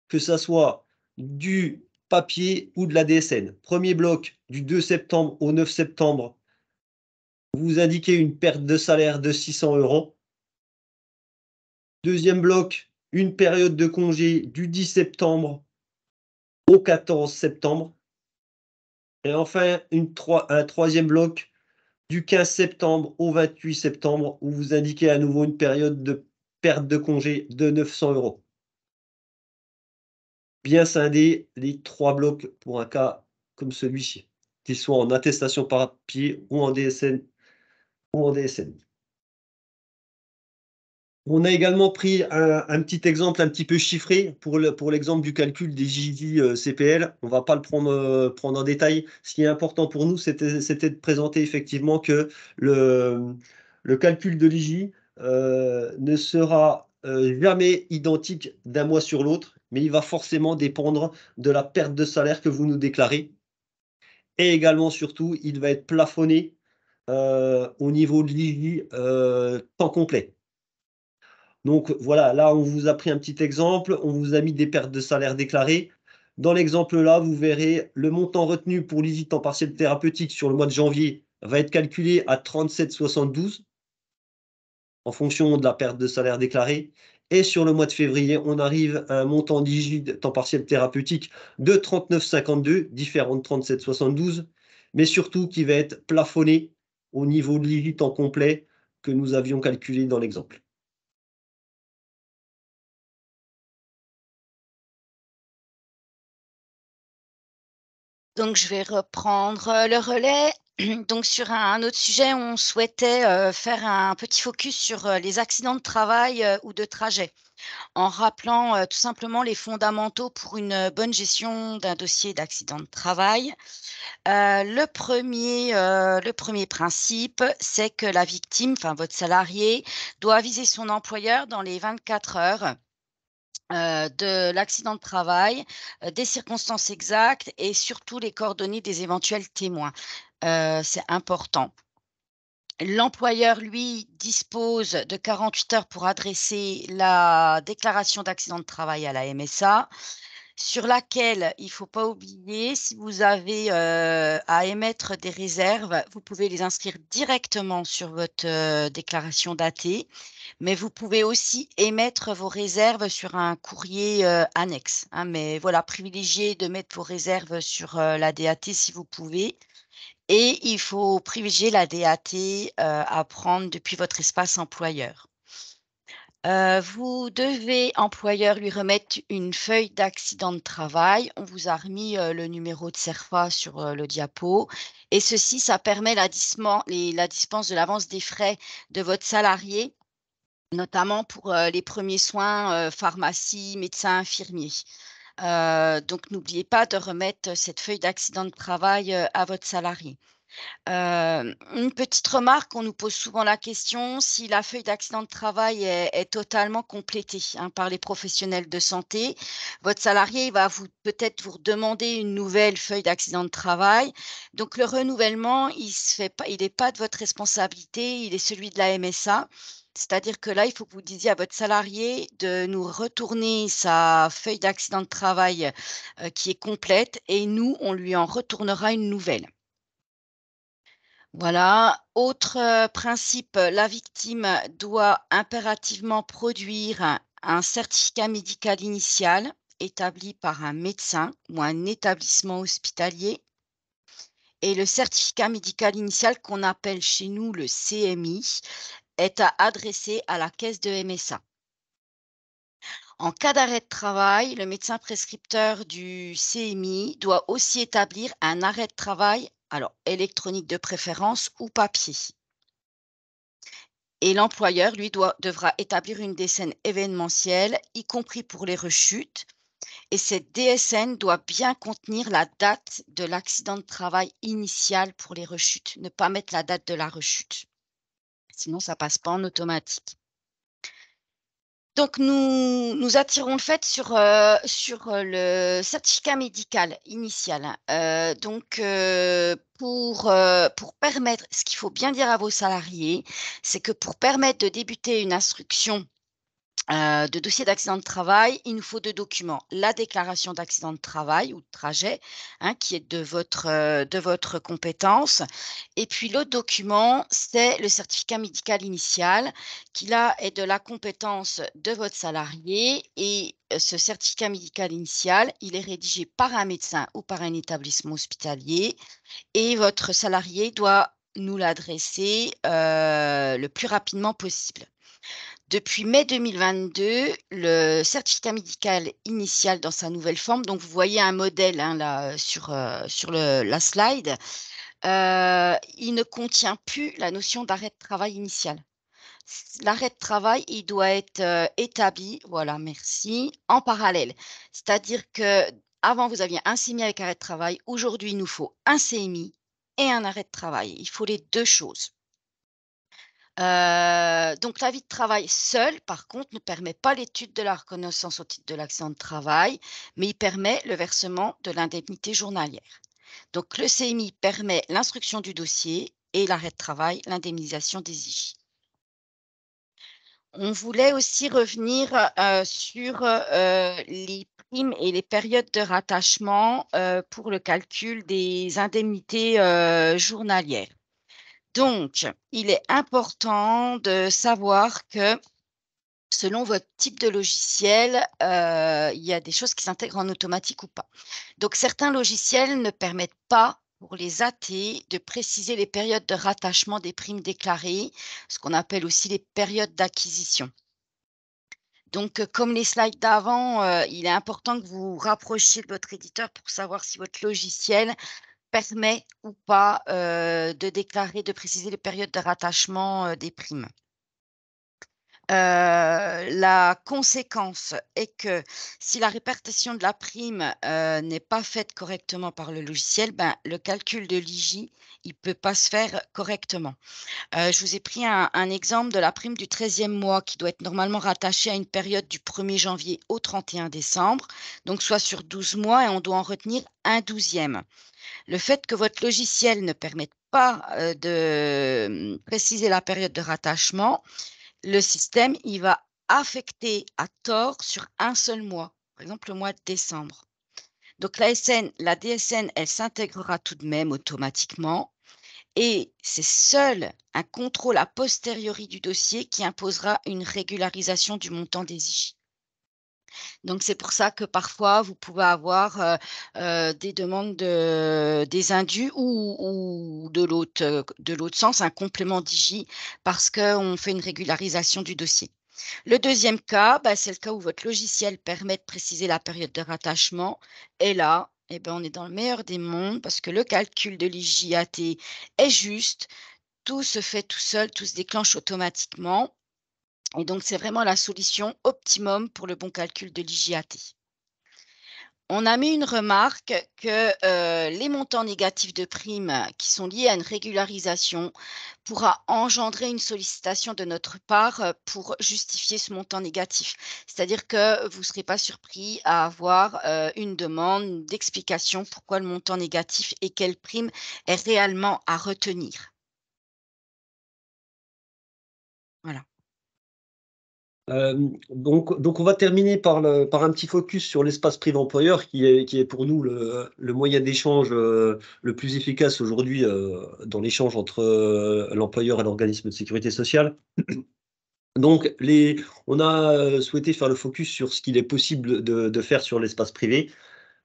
que ça soit du papier ou de la DSN. Premier bloc, du 2 septembre au 9 septembre, vous indiquez une perte de salaire de 600 €. Deuxième bloc, une période de congé du 10 septembre au 14 septembre. Et enfin, un troisième bloc du 15 septembre au 28 septembre, où vous indiquez à nouveau une période de perte de congé de 900 €. Bien scinder les 3 blocs pour un cas comme celui-ci, qu'il soit en attestation papier ou en DSN. On a également pris un petit exemple un petit peu chiffré pour l'exemple du calcul des JJ, CPL. On va pas le prendre en détail. Ce qui est important pour nous, c'était de présenter effectivement que le calcul de l'IJ, ne sera, jamais identique d'un mois sur l'autre, mais il va forcément dépendre de la perte de salaire que vous nous déclarez, et également surtout, il va être plafonné, au niveau de l'IJ, temps complet. Donc voilà, là, on vous a pris un petit exemple, on vous a mis des pertes de salaire déclarées. Dans l'exemple là, vous verrez le montant retenu pour l'IJ temps partiel thérapeutique sur le mois de janvier va être calculé à 37,72 en fonction de la perte de salaire déclarée, et sur le mois de février, on arrive à un montant d'IJ temps partiel thérapeutique de 39,52, différent de 37,72, mais surtout qui va être plafonné au niveau de l'IJ temps complet que nous avions calculé dans l'exemple. Donc, je vais reprendre le relais. Donc, sur un autre sujet, on souhaitait faire un petit focus sur les accidents de travail ou de trajet, en rappelant tout simplement les fondamentaux pour une bonne gestion d'un dossier d'accident de travail. Le premier principe, c'est que la victime, enfin votre salarié, doit aviser son employeur dans les 24 heures de l'accident de travail, des circonstances exactes et surtout les coordonnées des éventuels témoins. C'est important. L'employeur, lui, dispose de 48 heures pour adresser la déclaration d'accident de travail à la MSA, sur laquelle il ne faut pas oublier, si vous avez à émettre des réserves, vous pouvez les inscrire directement sur votre déclaration datée, mais vous pouvez aussi émettre vos réserves sur un courrier annexe, hein. Mais voilà, privilégiez de mettre vos réserves sur la DAT si vous pouvez. Et il faut privilégier la DAT à prendre depuis votre espace employeur. Vous devez, employeur, lui remettre une feuille d'accident de travail. On vous a remis le numéro de CERFA sur le diapo, et ceci, ça permet la dispense de l'avance des frais de votre salarié, notamment pour les premiers soins, pharmacie, médecin, infirmier. Donc n'oubliez pas de remettre cette feuille d'accident de travail à votre salarié. Une petite remarque, on nous pose souvent la question si la feuille d'accident de travail est totalement complétée, hein, par les professionnels de santé. Votre salarié, il va peut-être vous demander une nouvelle feuille d'accident de travail. Donc le renouvellement, il n'est pas de votre responsabilité, il est celui de la MSA. C'est-à-dire que là, il faut que vous disiez à votre salarié de nous retourner sa feuille d'accident de travail, qui est complète, et nous, on lui en retournera une nouvelle. Voilà. Autre principe, la victime doit impérativement produire un certificat médical initial établi par un médecin ou un établissement hospitalier. Et le certificat médical initial qu'on appelle chez nous le CMI est à adresser à la caisse de MSA. En cas d'arrêt de travail, le médecin prescripteur du CMI doit aussi établir un arrêt de travail, alors électronique de préférence ou papier. Et l'employeur, lui, devra établir une DSN événementielle, y compris pour les rechutes. Et cette DSN doit bien contenir la date de l'accident de travail initial pour les rechutes. Ne pas mettre la date de la rechute. Sinon, ça passe pas en automatique. Donc, nous attirons le fait sur le certificat médical initial. Pour permettre, ce qu'il faut bien dire à vos salariés, c'est que pour permettre de débuter une instruction de dossier d'accident de travail, il nous faut 2 documents. La déclaration d'accident de travail ou de trajet, hein, qui est de votre compétence, et puis l'autre document, c'est le certificat médical initial qui là est de la compétence de votre salarié et ce certificat médical initial, il est rédigé par un médecin ou par un établissement hospitalier et votre salarié doit nous l'adresser, le plus rapidement possible. Depuis mai 2022, le certificat médical initial dans sa nouvelle forme, donc vous voyez un modèle, hein, là, sur la slide, il ne contient plus la notion d'arrêt de travail initial. L'arrêt de travail, il doit être, établi, voilà, merci, en parallèle. C'est-à-dire qu'avant, vous aviez un CMI avec arrêt de travail. Aujourd'hui, il nous faut un CMI et un arrêt de travail. Il faut les 2 choses. Donc l'avis de travail seul, par contre, ne permet pas l'étude de la reconnaissance au titre de l'accident de travail, mais il permet le versement de l'indemnité journalière. Donc le CMI permet l'instruction du dossier et l'arrêt de travail, l'indemnisation des IJ. On voulait aussi revenir, sur, les primes et les périodes de rattachement, pour le calcul des indemnités, journalières. Donc, il est important de savoir que selon votre type de logiciel, il y a des choses qui s'intègrent en automatique ou pas. Donc certains logiciels ne permettent pas pour les AT de préciser les périodes de rattachement des primes déclarées, ce qu'on appelle aussi les périodes d'acquisition. Donc, comme les slides d'avant, il est important que vous vous rapprochiez de votre éditeur pour savoir si votre logiciel permet ou pas, de déclarer, de préciser les périodes de rattachement, des primes. La conséquence est que si la répartition de la prime, n'est pas faite correctement par le logiciel, ben, le calcul de l'IJ, il peut pas se faire correctement. Je vous ai pris un exemple de la prime du 13e mois qui doit être normalement rattachée à une période du 1er janvier au 31 décembre, donc soit sur 12 mois et on doit en retenir un 12e. Le fait que votre logiciel ne permette pas, de préciser la période de rattachement, le système, il va affecter à tort sur un seul mois, par exemple le mois de décembre. Donc la DSN, elle s'intégrera tout de même automatiquement et c'est seul un contrôle a posteriori du dossier qui imposera une régularisation du montant des IJ. Donc c'est pour ça que parfois vous pouvez avoir, des demandes des indus ou de l'autre sens, un complément d'IJ parce qu'on fait une régularisation du dossier. Le deuxième cas, bah, c'est le cas où votre logiciel permet de préciser la période de rattachement et là, eh ben, on est dans le meilleur des mondes parce que le calcul de l'IJAT est juste, tout se fait tout seul, tout se déclenche automatiquement et donc c'est vraiment la solution optimum pour le bon calcul de l'IJAT. On a mis une remarque que, les montants négatifs de primes qui sont liés à une régularisation pourra engendrer une sollicitation de notre part, pour justifier ce montant négatif. C'est-à-dire que vous ne serez pas surpris à avoir, une demande d'explication pourquoi le montant négatif et quelle prime est réellement à retenir. Voilà. Donc on va terminer par un petit focus sur l'espace privé employeur qui est pour nous le moyen d'échange le plus efficace aujourd'hui dans l'échange entre l'employeur et l'organisme de sécurité sociale. Donc on a souhaité faire le focus sur ce qu'il est possible de faire sur l'espace privé.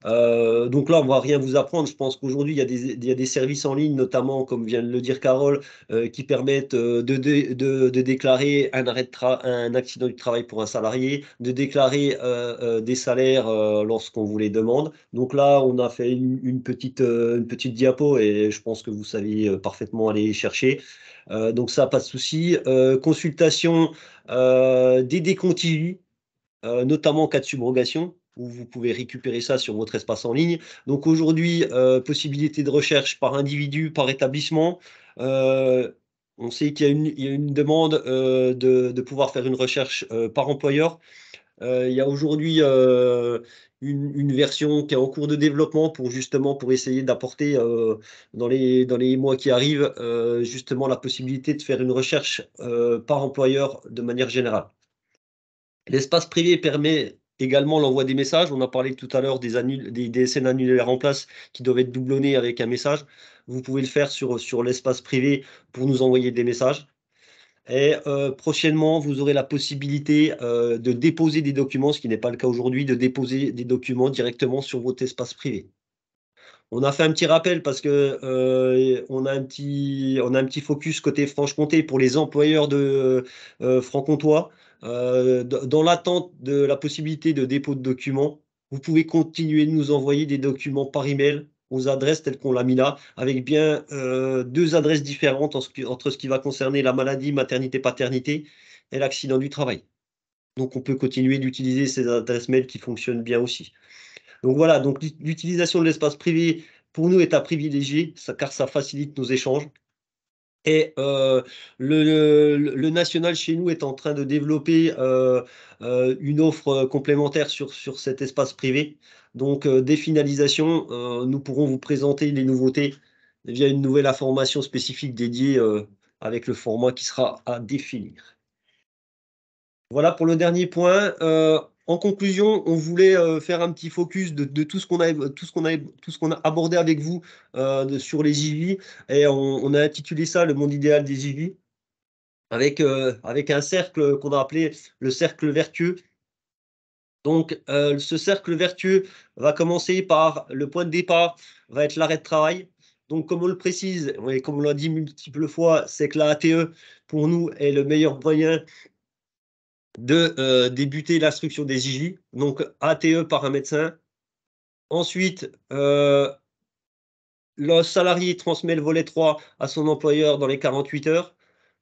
Donc là, on va rien vous apprendre. Je pense qu'aujourd'hui, il y a des services en ligne, notamment, comme vient de le dire Carole, qui permettent de déclarer un accident du travail pour un salarié, de déclarer des salaires lorsqu'on vous les demande. Donc là, on a fait une petite diapo et je pense que vous savez parfaitement aller y chercher. Donc ça, pas de souci. Consultation des décontinues notamment en cas de subrogation, où vous pouvez récupérer ça sur votre espace en ligne. Donc aujourd'hui, possibilité de recherche par individu, par établissement. On sait qu'il y a une demande de pouvoir faire une recherche par employeur. Il y a aujourd'hui une version qui est en cours de développement pour essayer d'apporter dans les mois qui arrivent justement la possibilité de faire une recherche par employeur de manière générale. L'espace privé permet également l'envoi des messages. On a parlé tout à l'heure des DSN annulaires en place qui doivent être doublonnés avec un message. Vous pouvez le faire sur l'espace privé pour nous envoyer des messages. Et prochainement, vous aurez la possibilité de déposer des documents, ce qui n'est pas le cas aujourd'hui, de déposer des documents directement sur votre espace privé. On a fait un petit rappel parce que on a un petit focus côté Franche-Comté pour les employeurs de franc-comtois. Dans l'attente de la possibilité de dépôt de documents, vous pouvez continuer de nous envoyer des documents par email aux adresses telles qu'on l'a mis là, avec bien deux adresses différentes entre ce qui va concerner la maladie, maternité, paternité et l'accident du travail. Donc on peut continuer d'utiliser ces adresses mail qui fonctionnent bien aussi. Donc voilà, donc l'utilisation de l'espace privé, pour nous, est à privilégier, car ça facilite nos échanges. Et le national chez nous est en train de développer une offre complémentaire sur cet espace privé. Donc des finalisations, nous pourrons vous présenter les nouveautés via une nouvelle information spécifique dédiée avec le format qui sera à définir. Voilà pour le dernier point. En conclusion, on voulait faire un petit focus de tout ce qu'on a abordé avec vous sur les JV et on a intitulé ça le monde idéal des JV avec un cercle qu'on a appelé le cercle vertueux. Donc ce cercle vertueux va commencer par le point de départ, va être l'arrêt de travail. Donc comme on le précise et comme on l'a dit multiples fois, c'est que la ATE pour nous est le meilleur moyen de débuter l'instruction des JJ, donc ATE par un médecin. Ensuite, le salarié transmet le volet 3 à son employeur dans les 48 heures.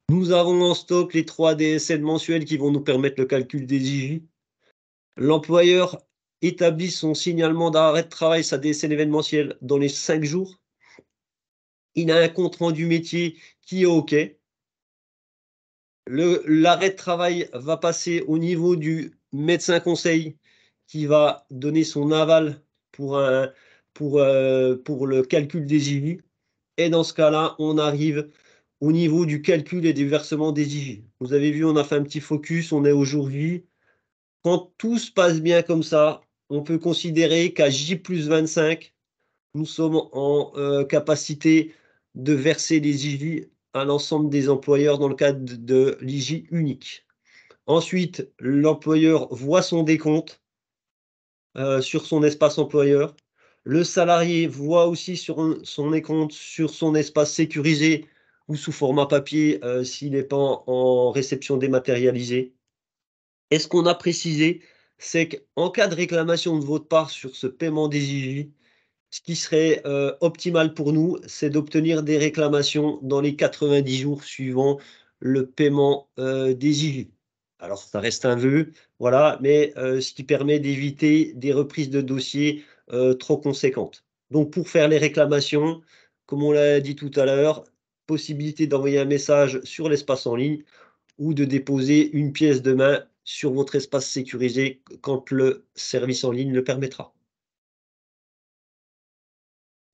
Nous avons en stock les 3 DSN mensuels qui vont nous permettre le calcul des JJ. L'employeur établit son signalement d'arrêt de travail, sa DSN événementielle, dans les 5 jours. Il a un compte rendu métier qui est OK. L'arrêt de travail va passer au niveau du médecin conseil qui va donner son aval pour le calcul des IJ. Et dans ce cas-là, on arrive au niveau du calcul et du versement des IJ. Vous avez vu, on a fait un petit focus, on est aujourd'hui. Quand tout se passe bien comme ça, on peut considérer qu'à J+25, nous sommes en capacité de verser les IJ à l'ensemble des employeurs dans le cadre de l'IJ unique. Ensuite, l'employeur voit son décompte sur son espace employeur. Le salarié voit aussi sur son décompte sur son espace sécurisé ou sous format papier s'il n'est pas en réception dématérialisée. Et ce qu'on a précisé, c'est qu'en cas de réclamation de votre part sur ce paiement des IJ, ce qui serait optimal pour nous, c'est d'obtenir des réclamations dans les 90 jours suivant le paiement des IJ. Alors, ça reste un vœu, voilà, mais ce qui permet d'éviter des reprises de dossiers trop conséquentes. Donc, pour faire les réclamations, comme on l'a dit tout à l'heure, possibilité d'envoyer un message sur l'espace en ligne ou de déposer une pièce de main sur votre espace sécurisé quand le service en ligne le permettra.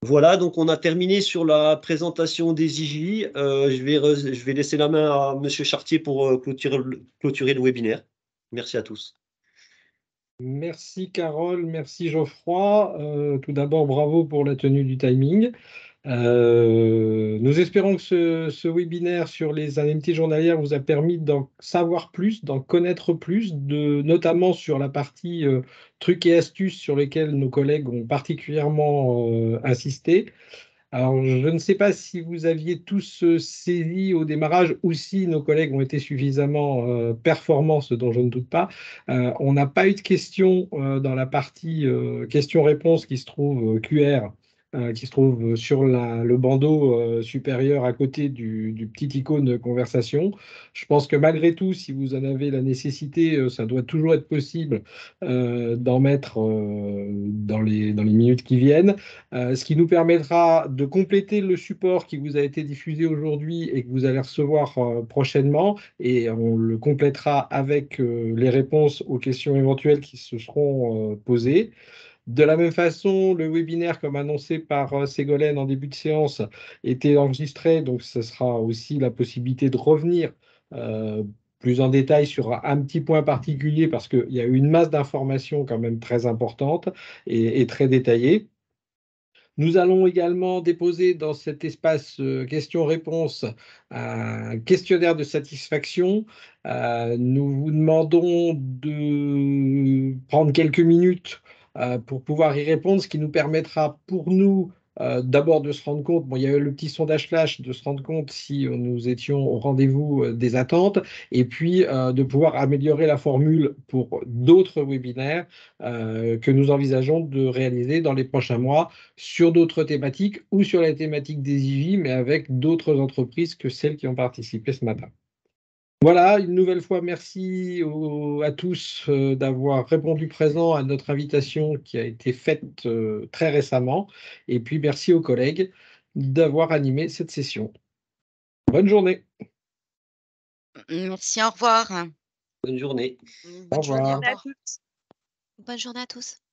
Voilà, donc on a terminé sur la présentation des IJ. Je vais laisser la main à Monsieur Chartier pour clôturer le webinaire. Merci à tous. Merci Carole, merci Geoffroy. Tout d'abord, bravo pour la tenue du timing. Nous espérons que ce webinaire sur les indemnités journalières vous a permis d'en savoir plus, d'en connaître plus, notamment sur la partie trucs et astuces sur lesquels nos collègues ont particulièrement insisté. Alors, je ne sais pas si vous aviez tous saisi au démarrage ou si nos collègues ont été suffisamment performants, ce dont je ne doute pas. On n'a pas eu de questions dans la partie questions-réponses qui se trouve QR, qui se trouve sur le bandeau supérieur à côté du petit icône de conversation. Je pense que malgré tout, si vous en avez la nécessité, ça doit toujours être possible d'en mettre dans les minutes qui viennent. Ce qui nous permettra de compléter le support qui vous a été diffusé aujourd'hui et que vous allez recevoir prochainement. Et on le complétera avec les réponses aux questions éventuelles qui se seront posées. De la même façon, le webinaire, comme annoncé par Ségolène en début de séance, était enregistré. Donc, ce sera aussi la possibilité de revenir plus en détail sur un petit point particulier parce qu'il y a eu une masse d'informations quand même très importante et très détaillée. Nous allons également déposer dans cet espace questions-réponses un questionnaire de satisfaction. Nous vous demandons de prendre quelques minutes pour pouvoir y répondre, ce qui nous permettra pour nous d'abord de se rendre compte, bon, il y a eu le petit sondage flash, de se rendre compte si nous étions au rendez-vous des attentes, et puis de pouvoir améliorer la formule pour d'autres webinaires que nous envisageons de réaliser dans les prochains mois sur d'autres thématiques ou sur la thématique des IJ, mais avec d'autres entreprises que celles qui ont participé ce matin. Voilà, une nouvelle fois, merci à tous d'avoir répondu présent à notre invitation qui a été faite très récemment. Et puis, merci aux collègues d'avoir animé cette session. Bonne journée. Merci, au revoir. Bonne journée. Bonne journée, au revoir. revoir. Bonne journée à tous.